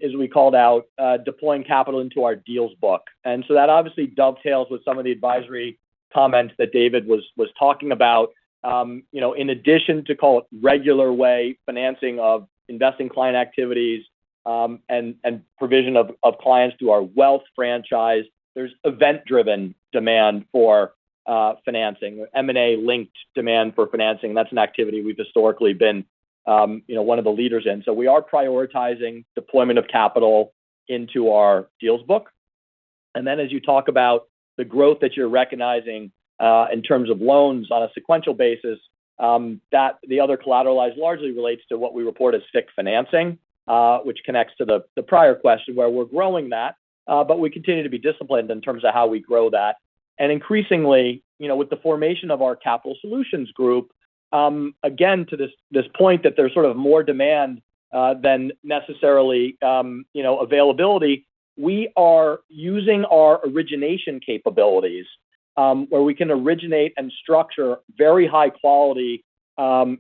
is we called out deploying capital into our deals book. And so that obviously dovetails with some of the advisory comments that David was talking about. In addition to call it regular way financing of investing client activities and provision of clients to our wealth franchise, there's event-driven demand for financing, M&A linked demand for financing. That's an activity we've historically been one of the leaders in. So we are prioritizing deployment of capital into our deals book. And then as you talk about the growth that you're recognizing in terms of loans on a sequential basis, that the other collateralized largely relates to what we report as FIC financing, which connects to the prior question where we're growing that, but we continue to be disciplined in terms of how we grow that. And increasingly, with the formation of our capital solutions group, again, to this point that there's sort of more demand than necessarily, availability, we are using our origination capabilities where we can originate and structure very high quality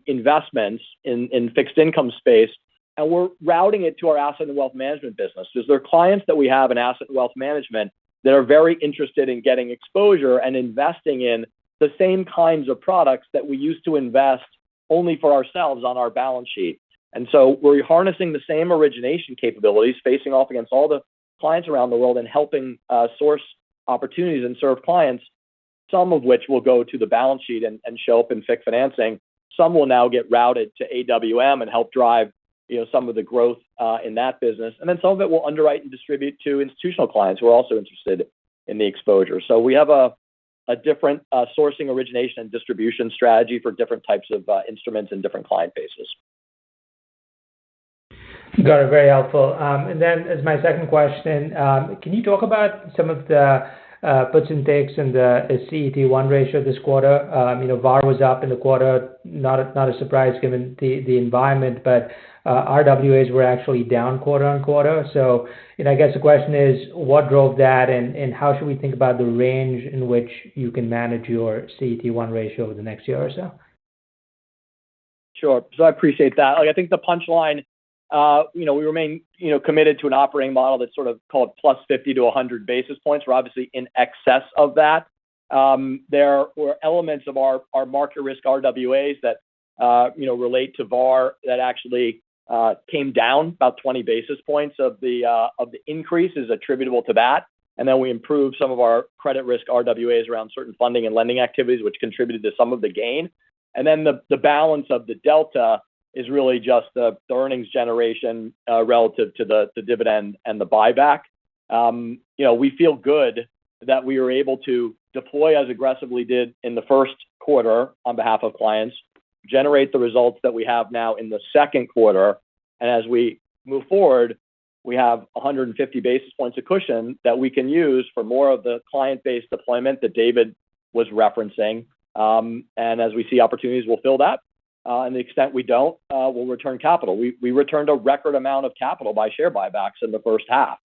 investments in fixed income space. And we're routing it to our asset and wealth management business. Because there are clients that we have in asset and wealth management that are very interested in getting exposure and investing in the same kinds of products that we used to invest only for ourselves on our balance sheet. And so we're harnessing the same origination capabilities, facing off against all the clients around the world and helping source opportunities and serve clients, some of which will go to the balance sheet and show up in FIC financing. Some will now get routed to AWM and help drive some of the growth in that business. And then some of it will underwrite and distribute to institutional clients who are also interested in the exposure. So we have a different sourcing, origination, and distribution strategy for different types of instruments and different client bases. Got it. Very helpful. And then as my second question, can you talk about some of the puts and takes in the CET1 ratio this quarter. VAR was up in the quarter, not a surprise given the environment, but RWAs were actually down quarter-on-quarter. So, I guess the question is, what drove that, and how should we think about the range in which you can manage your CET1 ratio over the next year or so? Sure. So I appreciate that. I think the punchline, we remain, committed to an operating model that's sort of called plus 50 to 100 basis points. We're obviously in excess of that. There were elements of our market risk RWAs that, relate to VAR that actually came down about 20 basis points of the increase is attributable to that. And then we improved some of our credit risk RWAs around certain funding and lending activities, which contributed to some of the gain. And then the balance of the delta is really just the earnings generation relative to the dividend and the buyback. We feel good that we were able to deploy as aggressively did in the first quarter on behalf of clients, generate the results that we have now in the second quarter. And as we move forward, we have 150 basis points of cushion that we can use for more of the client-based deployment that David was referencing. And as we see opportunities, we'll fill that. And the extent we don't, we'll return capital. We returned a record amount of capital by share buybacks in the first half.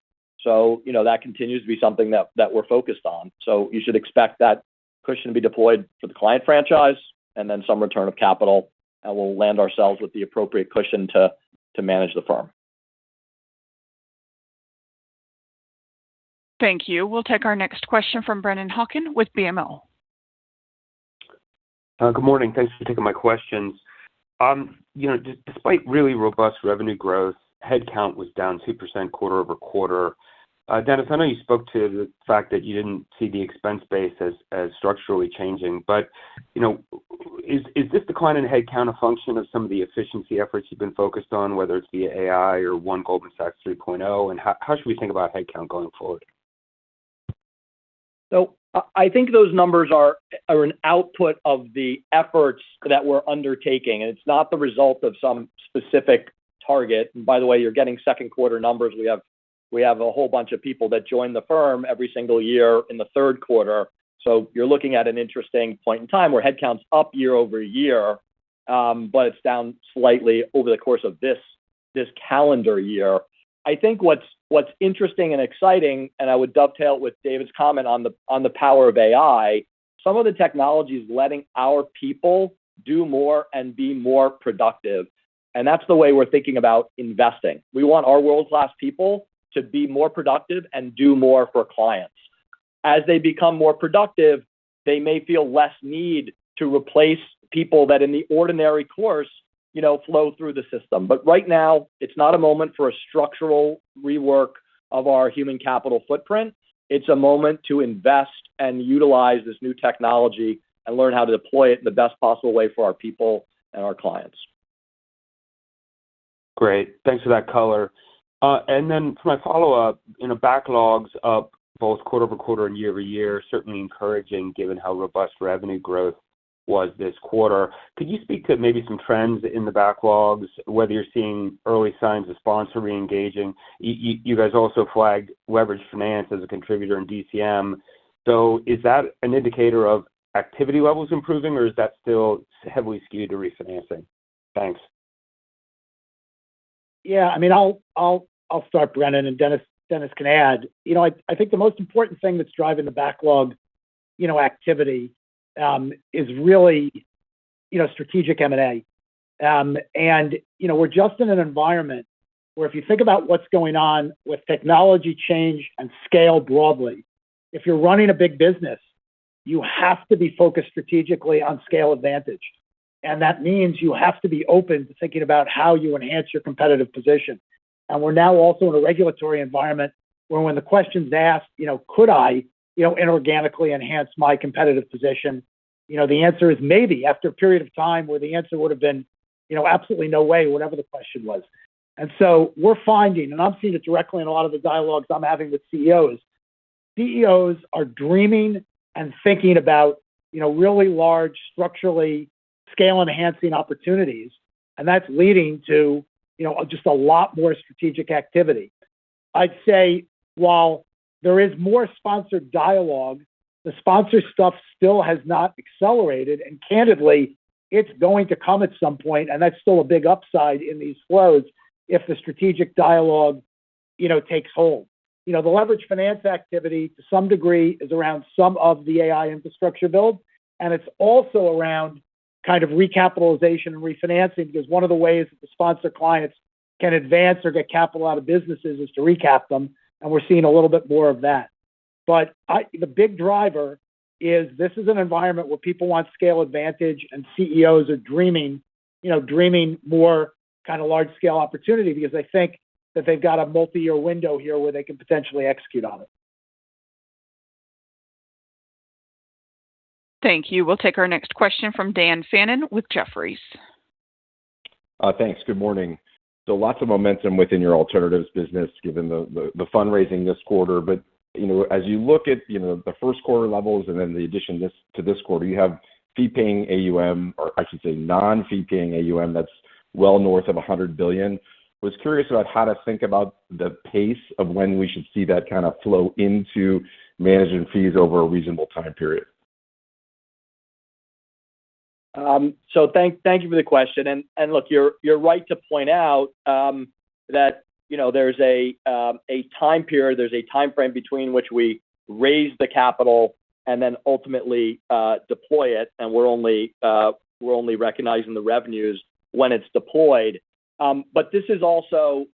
So, that continues to be something that we're focused on. So you should expect that cushion to be deployed for the client franchise and then some return of capital, and we'll land ourselves with the appropriate cushion to manage the firm. Thank you. We'll take our next question from Brennan Hawken with BMO. Good morning. Thanks for taking my questions. Despite really robust revenue growth, headcount was down 2% quarter over quarter. Dennis, I know you spoke to the fact that you didn't see the expense base as structurally changing, but is this decline in headcount a function of some of the efficiency efforts you've been focused on, whether it's via AI or One Goldman Sachs 3.0, and how should we think about headcount going forward? So I think those numbers are an output of the efforts that we're undertaking, and it's not the result of some specific target. And by the way, you're getting second quarter numbers. We have a whole bunch of people that join the firm every single year in the third quarter. So you're looking at an interesting point in time where headcount's up year over year, but it's down slightly over the course of this calendar year. I think what's interesting and exciting, and I would dovetail with David's comment on the power of AI, some of the technology is letting our people do more and be more productive. And that's the way we're thinking about investing. We want our world-class people to be more productive and do more for clients. As they become more productive, they may feel less need to replace people that in the ordinary course, flow through the system. But right now, it's not a moment for a structural rework of our human capital footprint. It's a moment to invest and utilize this new technology and learn how to deploy it in the best possible way for our people and our clients. Great. Thanks for that color. And then for my follow-up, backlogs up both quarter over quarter and year over year, certainly encouraging given how robust revenue growth was this quarter. Could you speak to maybe some trends in the backlogs, whether you're seeing early signs of sponsor re-engaging? You guys also flagged leveraged finance as a contributor in DCM. So is that an indicator of activity levels improving, or is that still heavily skewed to refinancing? Thanks. Yeah, I mean, I'll start, Brennan, and Dennis can add. I think the most important thing that's driving the backlog, activity, is really, strategic M&A. And we're just in an environment where if you think about what's going on with technology change and scale broadly, if you're running a big business, you have to be focused strategically on scale advantage. And that means you have to be open to thinking about how you enhance your competitive position. And we're now also in a regulatory environment where when the question's asked, could I, inorganically enhance my competitive position? The answer is maybe, after a period of time where the answer would have been, absolutely no way, whatever the question was. And so we're finding, and I'm seeing it directly in a lot of the dialogues I'm having with CEOs, CEOs are dreaming and thinking about, really large, structurally scale-enhancing opportunities. And that's leading to, just a lot more strategic activity. I'd say while there is more sponsored dialogue. The sponsor stuff still has not accelerated, and candidly, it's going to come at some point, and that's still a big upside in these flows if the strategic dialogue, takes hold. The leverage finance activity to some degree is around some of the AI infrastructure build, and it's also around kind of recapitalization and refinancing, because one of the ways that the sponsor clients can advance or get capital out of businesses is to recap them, and we're seeing a little bit more of that. But the big driver is this is an environment where people want scale advantage, and CEOs are dreaming more kind of large-scale opportunity because they think that they've got a multi-year window here where they can potentially execute on it. Thank you. We'll take our next question from Dan Fannon with Jefferies. Thanks. Good morning. So lots of momentum within your alternatives business, given the fundraising this quarter. But as you look at the first quarter levels and then the addition to this quarter, you have fee-paying AUM, or I should say non-fee-paying AUM, that's well north of $100 billion. Was curious about how to think about the pace of when we should see that kind of flow into management fees over a reasonable time period. So thank you for the question. And look, you're right to point out that there's a time period, there's a time frame between which we raise the capital and then ultimately deploy it, and we're only recognizing the revenues when it's deployed. But this is also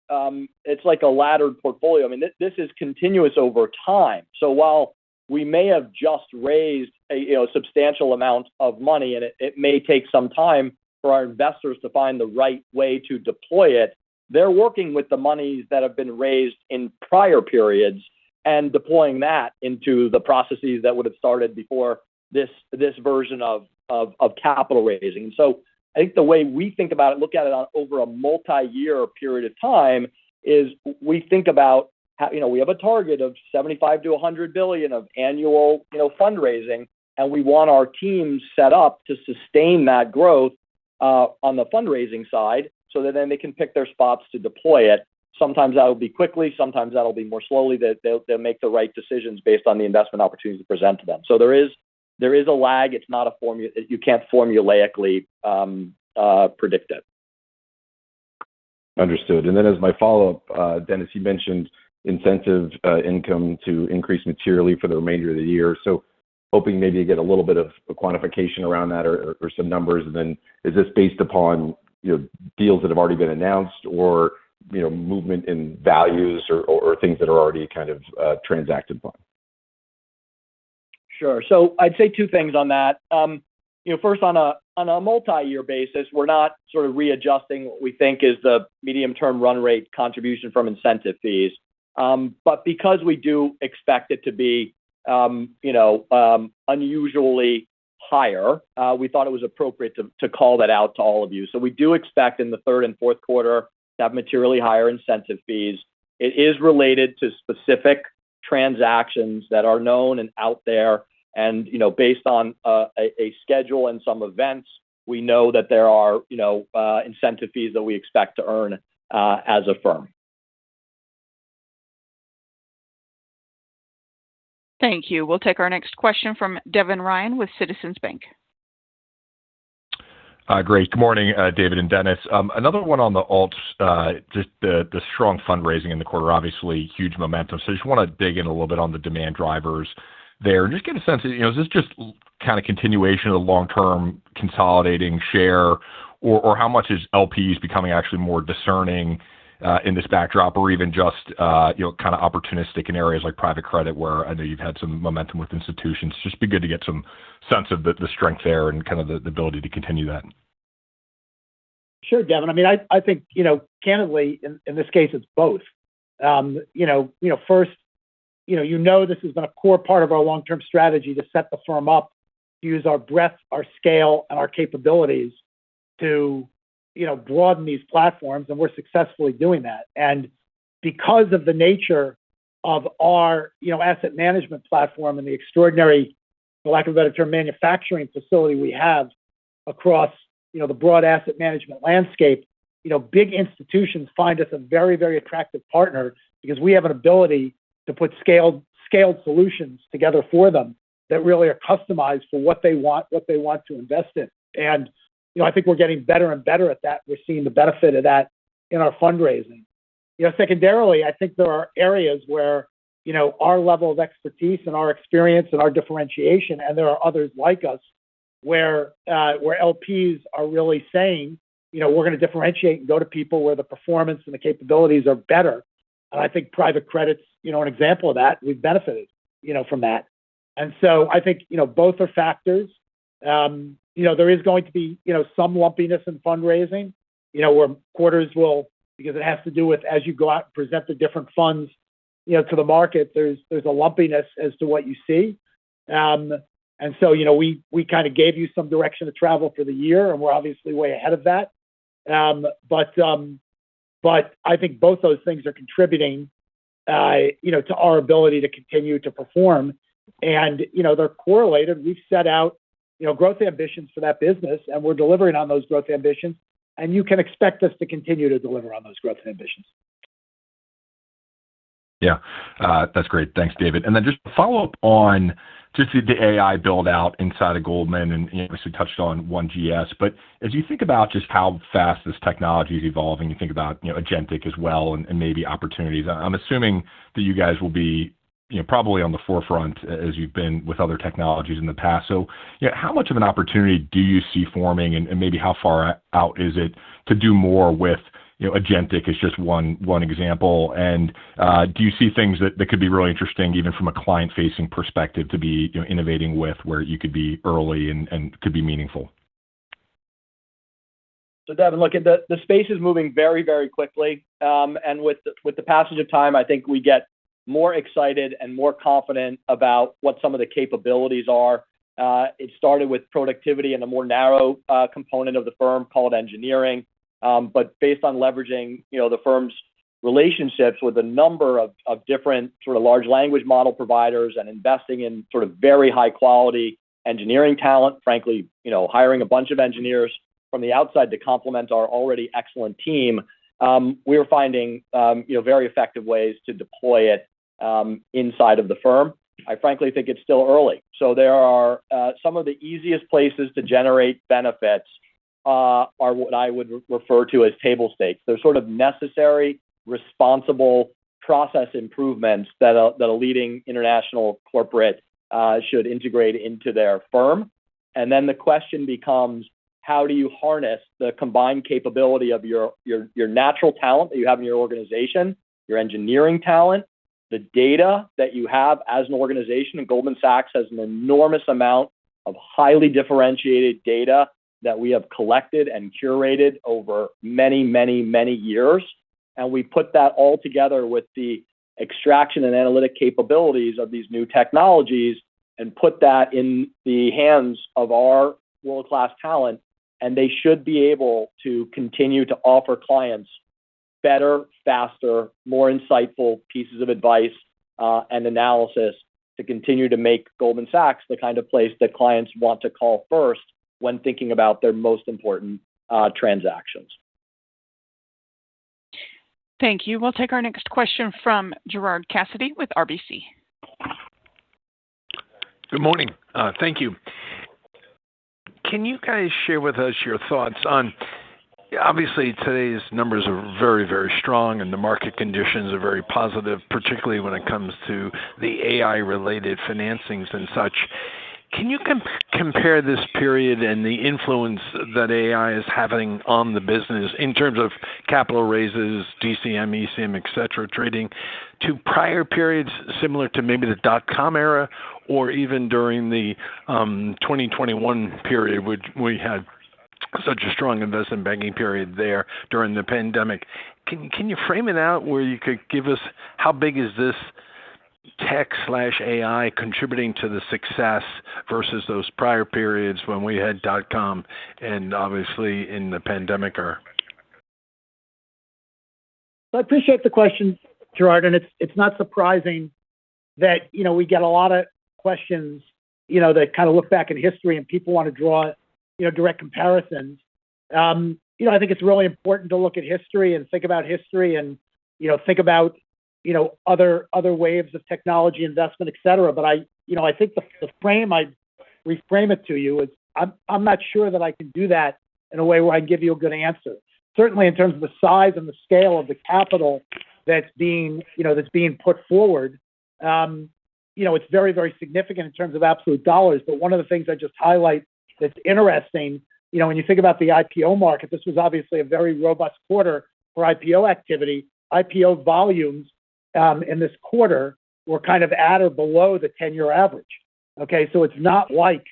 it's like a laddered portfolio. I mean, this is continuous over time. So while we may have just raised a substantial amount of money, and it may take some time for our investors to find the right way to deploy it, they're working with the monies that have been raised in prior periods and deploying that into the processes that would have started before this version of capital raising. And so I think the way we think about it, look at it over a multi-year period of time, is we think about how, we have a target of 75 to 100 billion of annual, fundraising, and we want our teams set up to sustain that growth on the fundraising side, so that then they can pick their spots to deploy it. Sometimes that'll be quickly, sometimes that'll be more slowly. That they'll make the right decisions based on the investment opportunities present to them. So there is a lag. It's not a formula. You can't formulaically predict it. Understood. And then as my follow-up, Dennis, you mentioned incentive income to increase materially for the remainder of the year. So hoping maybe to get a little bit of a quantification around that or some numbers. And then is this based upon deals that have already been announced, or movement in values or things that are already kind of transacted upon? Sure. So I'd say two things on that. First, on a multi-year basis, we're not sort of readjusting what we think is the medium-term run rate contribution from incentive fees. But because we do expect it to be, unusually higher, we thought it was appropriate to call that out to all of you. So we do expect in the third and fourth quarter to have materially higher incentive fees. It is related to specific transactions that are known and out there. And, based on a schedule and some events, we know that there are, incentive fees that we expect to earn as a firm. Thank you. We'll take our next question from Devin Ryan with Citizens Bank. Great. Good morning, David and Dennis. Another one on the alts, just the strong fundraising in the quarter, obviously huge momentum. So I just want to dig in a little bit on the demand drivers there and just get a sense of, is this just kind of continuation of the long-term consolidating share, or how much is LPs becoming actually more discerning in this backdrop, or even just, kind of opportunistic in areas like private credit, where I know you've had some momentum with institutions? Just be good to get some sense of the strength there and kind of the ability to continue that. Sure, Devin. I mean, I think, candidly, in this case, it's both. First, this has been a core part of our long-term strategy to set the firm up, to use our breadth, our scale, and our capabilities to, broaden these platforms, and we're successfully doing that. And because of the nature of our, asset management platform and the extraordinary, for lack of a better term, manufacturing facility we have across, the broad asset management landscape, big institutions find us a very, very attractive partner because we have an ability to put scaled scaled solutions together for them that really are customized for what they want to invest in. And, I think we're getting better and better at that. We're seeing the benefit of that in our fundraising. Secondarily, I think there are areas where, our level of expertise and our experience and our differentiation, and there are others like us, where LPs are really saying, we're going to differentiate and go to people where the performance and the capabilities are better. And I think private credit's, an example of that. We've benefited, from that. And so I think, both are factors. There is going to be, some lumpiness in fundraising, where quarters will, because it has to do with as you go out and present the different funds, to the market, there's a lumpiness as to what you see. And so, we kind of gave you some direction to travel for the year, and we're obviously way ahead of that. But I think both those things are contributing, to our ability to continue to perform. And, they're correlated. We've set out, growth ambitions for that business, and we're delivering on those growth ambitions. And you can expect us to continue to deliver on those growth ambitions. Yeah, that's great. Thanks, David. And then just to follow up on just the AI build out inside of Goldman, and obviously touched on OneGS, but as you think about just how fast this technology is evolving, you think about agentic as well, and maybe opportunities. I'm assuming that you guys will be probably on the forefront as you've been with other technologies in the past. So how much of an opportunity do you see forming, and maybe how far out is it to do more with agentic is just one example. And do you see things that could be really interesting, even from a client-facing perspective, to be innovating with, where you could be early and could be meaningful? So, Devin, look, the space is moving very, very quickly. And with the passage of time, I think we get more excited and more confident about what some of the capabilities are. It started with productivity and a more narrow component of the firm called engineering. But based on leveraging, the firm's relationships with a number of different sort of large language model providers and investing in sort of very high quality engineering talent, frankly, hiring a bunch of engineers from the outside to complement our already excellent team, we were finding, very effective ways to deploy it inside of the firm. I frankly think it's still early. So there are some of the easiest places to generate benefits are what I would refer to as table stakes. They're sort of necessary, responsible process improvements that a leading international corporate should integrate into their firm. And then the question becomes, how do you harness the combined capability of your natural talent that you have in your organization, your engineering talent, the data that you have as an organization? And Goldman Sachs has an enormous amount of highly differentiated data that we have collected and curated over many, many, many years. And we put that all together with the extraction and analytic capabilities of these new technologies and put that in the hands of our world-class talent. And they should be able to continue to offer clients better, faster, more insightful pieces of advice and analysis to continue to make Goldman Sachs the kind of place that clients want to call first when thinking about their most important transactions. Thank you. We'll take our next question from Gerard Cassidy with RBC. Good morning. Thank you. Can you guys share with us your thoughts on, obviously today's numbers are very, very strong and the market conditions are very positive, particularly when it comes to the AI-related financings and such. Can you compare this period and the influence that AI is having on the business in terms of capital raises, DCM, ECM, et cetera, trading, to prior periods similar to maybe the dot-com era, or even during the 2021 period, which we had such a strong investment banking period there during the pandemic? Can you frame it out where you could give us how big is this tech/AI contributing to the success versus those prior periods when we had dot-com and obviously in the pandemic era? I appreciate the question, Gerard, and it's not surprising that, we get a lot of questions, that kind of look back in history and people want to draw, direct comparisons. I think it's really important to look at history and think about history and, think about other waves of technology investment, et cetera. But I think the frame I reframe it to you is I'm not sure that I can do that in a way where I can give you a good answer. Certainly in terms of the size and the scale of the capital that's being put forward, it's very, very significant in terms of absolute dollars. But one of the things I just highlight that's interesting, when you think about the IPO market, this was obviously a very robust quarter for IPO activity. IPO volumes in this quarter were kind of at or below the 10-year average. Okay, so it's not like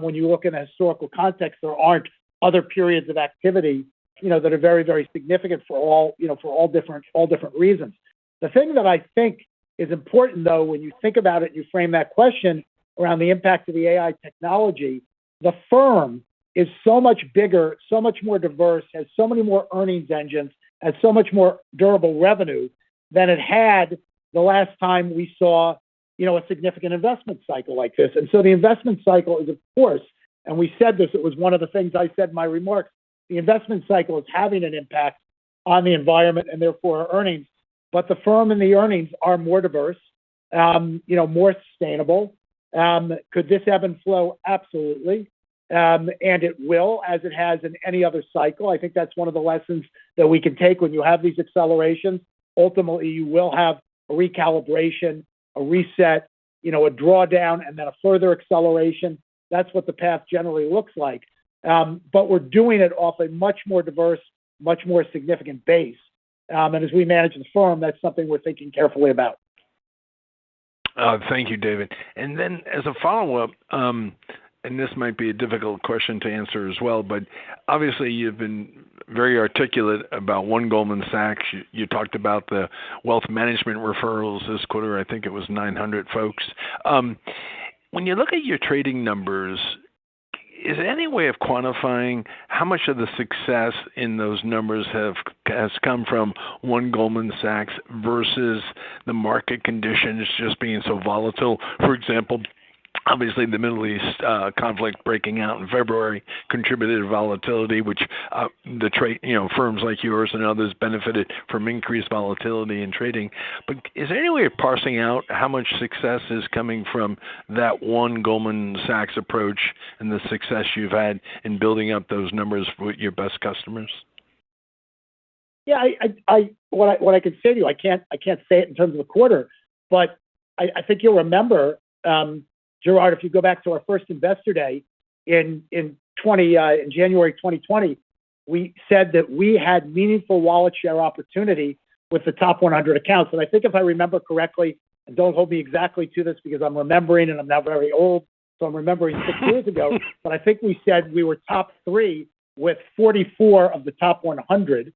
when you look in a historical context, there aren't other periods of activity, that are very, very significant for all different reasons. The thing that I think is important, though, when you think about it, you frame that question around the impact of the AI technology. The firm is so much bigger, so much more diverse, has so many more earnings engines, has so much more durable revenue than it had the last time we saw, a significant investment cycle like this. And so the investment cycle is, of course, and we said this, it was one of the things I said in my remarks, the investment cycle is having an impact on the environment and therefore our earnings. But the firm and the earnings are more diverse, more sustainable. Could this ebb and flow? Absolutely. And it will, as it has in any other cycle. I think that's one of the lessons that we can take when you have these accelerations. Ultimately, you will have a recalibration, a reset, a drawdown, and then a further acceleration. That's what the path generally looks like. But we're doing it off a much more diverse, much more significant base. And as we manage the firm, that's something we're thinking carefully about. Thank you, David. And then as a follow-up, and this might be a difficult question to answer as well, but obviously you've been very articulate about One Goldman Sachs. You talked about the wealth management referrals this quarter. I think it was 900 folks. When you look at your trading numbers, is there any way of quantifying how much of the success in those numbers has come from One Goldman Sachs versus the market conditions just being so volatile? For example, obviously the Middle East conflict breaking out in February contributed to volatility, which the trade, firms like yours and others benefited from increased volatility in trading. But is there any way of parsing out how much success is coming from that One Goldman Sachs approach and the success you've had in building up those numbers with your best customers? Yeah, what I can say to you, I can't say it in terms of a quarter, but I think you'll remember, Gerard, if you go back to our first Investor Day in January 2020, we said that we had meaningful wallet share opportunity with the top 100 accounts. And I think if I remember correctly, and don't hold me exactly to this because I'm remembering and I'm now very old, so I'm remembering 6 years ago, but I think we said we were top 3 with 44 of the top 100.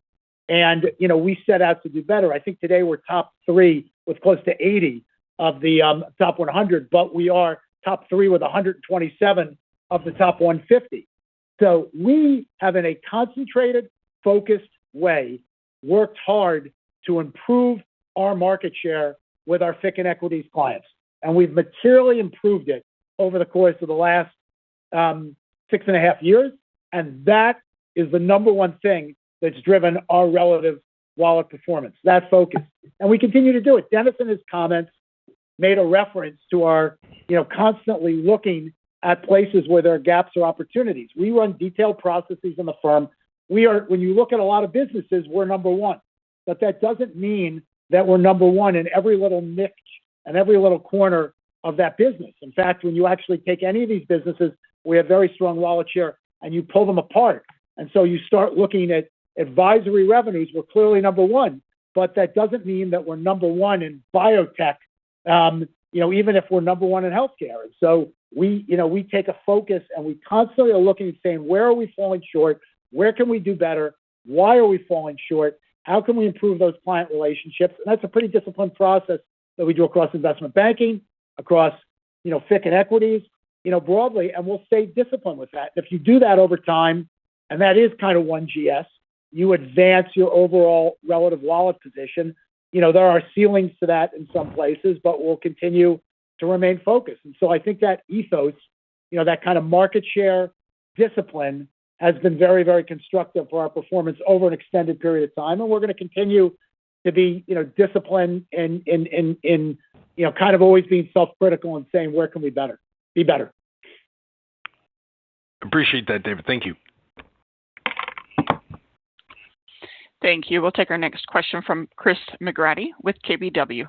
And, we set out to do better. I think today we're top 3 with close to 80 of the top 100, but we are top 3 with 127 of the top 150. So we have, in a concentrated, focused way, worked hard to improve our market share with our FICC and equities clients. And we've materially improved it over the course of the last 6.5 years. And that is the number one thing that's driven our relative wallet performance, that focus. And we continue to do it. Dennis, in his comments, made a reference to our, constantly looking at places where there are gaps or opportunities. We run detailed processes in the firm. When you look at a lot of businesses, we're number one. But that doesn't mean that we're number one in every little niche and every little corner of that business. In fact, when you actually take any of these businesses, we have very strong wallet share, and you pull them apart. And so you start looking at advisory revenues, we're clearly number one. But that doesn't mean that we're number one in biotech, even if we're number one in healthcare. And so we take a focus, and we constantly are looking and saying, where are we falling short? Where can we do better? Why are we falling short? How can we improve those client relationships? And that's a pretty disciplined process that we do across investment banking, across, FICC and equities, broadly, and we'll stay disciplined with that. If you do that over time, and that is kind of one GS, you advance your overall relative wallet position. There are ceilings to that in some places, but we'll continue to remain focused. And so I think that ethos, that kind of market share discipline has been very, very constructive for our performance over an extended period of time. And we're going to continue to be, disciplined and kind of always being self-critical and saying, where can we be better? Appreciate that, David. Thank you. Thank you. We'll take our next question from Chris McGratty with KBW.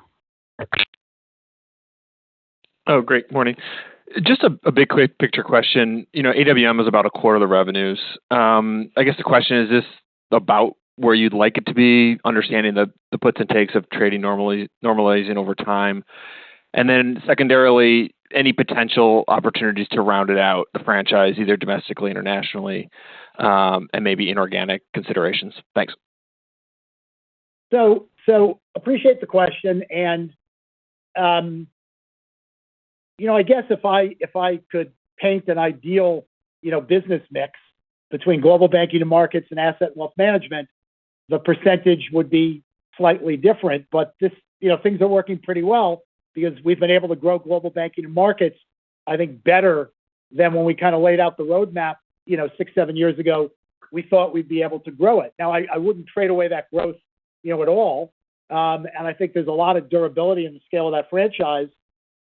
Oh, great. Morning. Just a big quick picture question. AWM is about a quarter of the revenues. I guess the question is this about where you'd like it to be, understanding the puts and takes of trading normalizing over time. And then secondarily, any potential opportunities to round it out, the franchise, either domestically, internationally, and maybe inorganic considerations. Thanks. So appreciate the question. And, I guess if I could paint an ideal, business mix between global banking and markets and asset and wealth management, the percentage would be slightly different. But this, things are working pretty well because we've been able to grow global banking and markets, I think, better than when we kind of laid out the roadmap, 6-7 years ago. We thought we'd be able to grow it. Now, I wouldn't trade away that growth, at all. And I think there's a lot of durability in the scale of that franchise.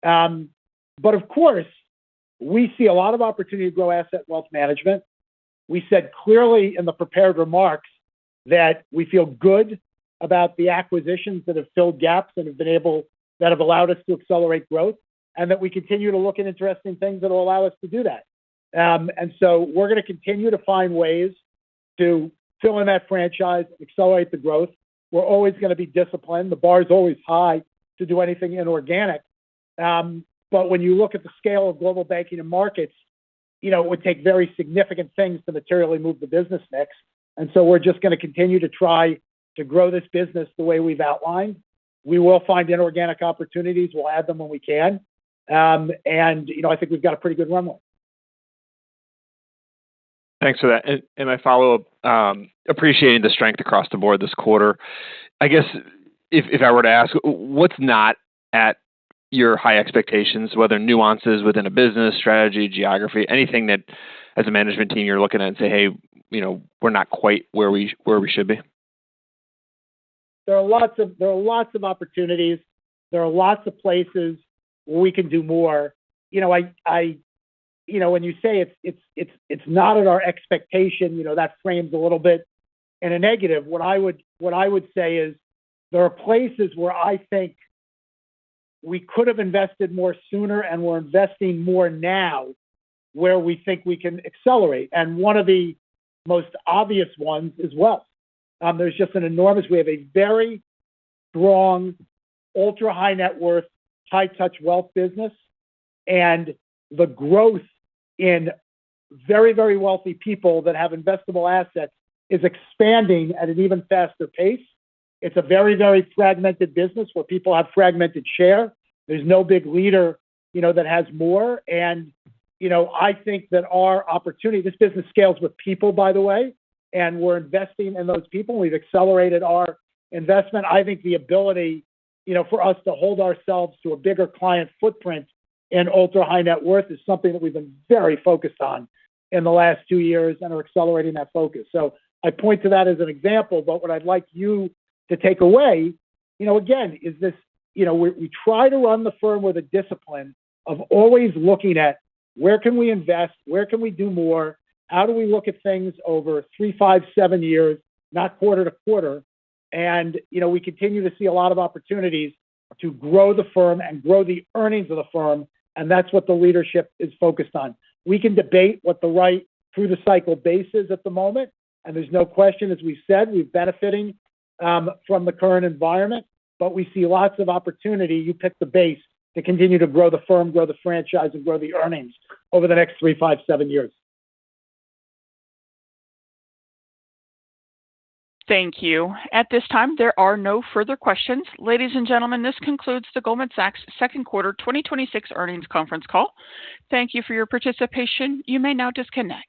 But of course, we see a lot of opportunity to grow asset wealth management. We said clearly in the prepared remarks that we feel good about the acquisitions that have filled gaps and that have allowed us to accelerate growth, and that we continue to look at interesting things that will allow us to do that. And so we're going to continue to find ways to fill in that franchise, accelerate the growth. We're always going to be disciplined. The bar is always high to do anything inorganic. But when you look at the scale of global banking and markets, it would take very significant things to materially move the business mix. And so we're just going to continue to try to grow this business the way we've outlined. We will find inorganic opportunities. We'll add them when we can. And I think we've got a pretty good runway. Thanks for that. And my follow-up, appreciating the strength across the board this quarter. I guess if I were to ask, what's not at your high expectations, whether nuances within a business, strategy, geography, anything that as a management team you're looking at and say, hey, we're not quite where we should be? There are lots of opportunities. There are lots of places where we can do more. When you say it's not at our expectation, that frames a little bit in a negative. What I would say is there are places where I think we could have invested more sooner, and we're investing more now where we think we can accelerate. And one of the most obvious ones is wealth. There's just we have a very strong, ultra high net worth, high touch wealth business, and the growth in very, very wealthy people that have investable assets is expanding at an even faster pace. It's a very, very fragmented business where people have fragmented share. There's no big leader, that has more. And, I think that our opportunity, this business scales with people, by the way, and we're investing in those people. We've accelerated our investment. I think the ability, for us to hold ourselves to a bigger client footprint in ultra high net worth is something that we've been very focused on in the last 2 years and are accelerating that focus. So I point to that as an example, but what I'd like you to take away, again, is this, we try to run the firm with a discipline of always looking at where can we invest, where can we do more, how do we look at things over 3, 5, 7 years, not quarter to quarter. And, we continue to see a lot of opportunities to grow the firm and grow the earnings of the firm. And that's what the leadership is focused on. We can debate what the right through the cycle base is at the moment. And there's no question, as we said, we're benefiting from the current environment, but we see lots of opportunity. You pick the base to continue to grow the firm, grow the franchise, and grow the earnings over the next 3, 5, 7 years. Thank you. At this time, there are no further questions. Ladies and gentlemen, this concludes the Goldman Sachs second quarter 2026 earnings conference call. Thank you for your participation. You may now disconnect.